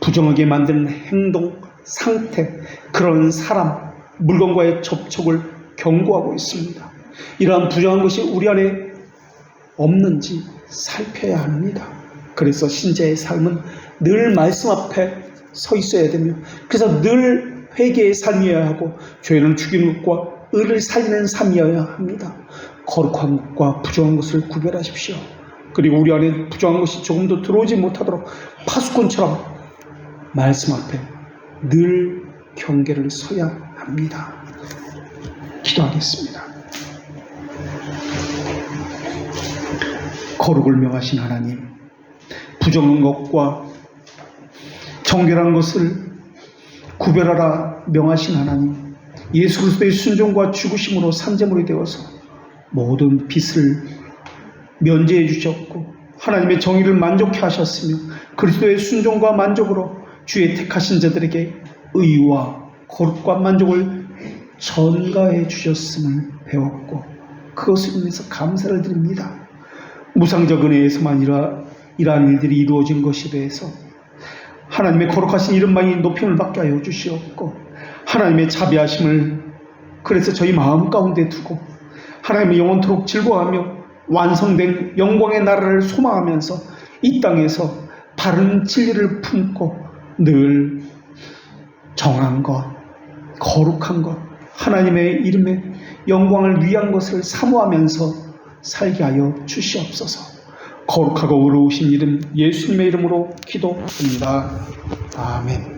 부정하게 만드는 행동, 상태, 그런 사람, 물건과의 접촉을 경고하고 있습니다. 이러한 부정한 것이 우리 안에 없는지 살펴야 합니다. 그래서 신자의 삶은 늘 말씀 앞에 서 있어야 되며, 그래서 늘 회개의 삶이어야 하고 죄를 죽이는 것과 의를 살리는 삶이어야 합니다. 거룩한 것과 부정한 것을 구별하십시오. 그리고 우리 안에 부정한 것이 조금도 들어오지 못하도록 파수꾼처럼 말씀 앞에 늘 경계를 서야 합니다. 기도하겠습니다. 거룩을 명하신 하나님, 부정한 것과 정결한 것을 구별하라 명하신 하나님, 예수 그리스도의 순종과 죽으심으로 산제물이 되어서 모든 빚을 면제해 주셨고 하나님의 정의를 만족해 하셨으며, 그리스도의 순종과 만족으로 주의 택하신 자들에게 의와 거룩과 만족을 전가해 주셨음을 배웠고, 그것을 위해서 감사를 드립니다. 무상적 은혜에서만 이러한 일들이 이루어진 것에 대해서 하나님의 거룩하신 이름만이 높임을 받게 하여 주시옵고, 하나님의 자비하심을 그래서 저희 마음 가운데 두고 하나님의 영원토록 즐거워하며 완성된 영광의 나라를 소망하면서 이 땅에서 바른 진리를 품고 늘 정한 것, 거룩한 것, 하나님의 이름의 영광을 위한 것을 사모하면서 살게 하여 주시옵소서. 거룩하고 의로우신 이름 예수님의 이름으로 기도합니다. 아멘.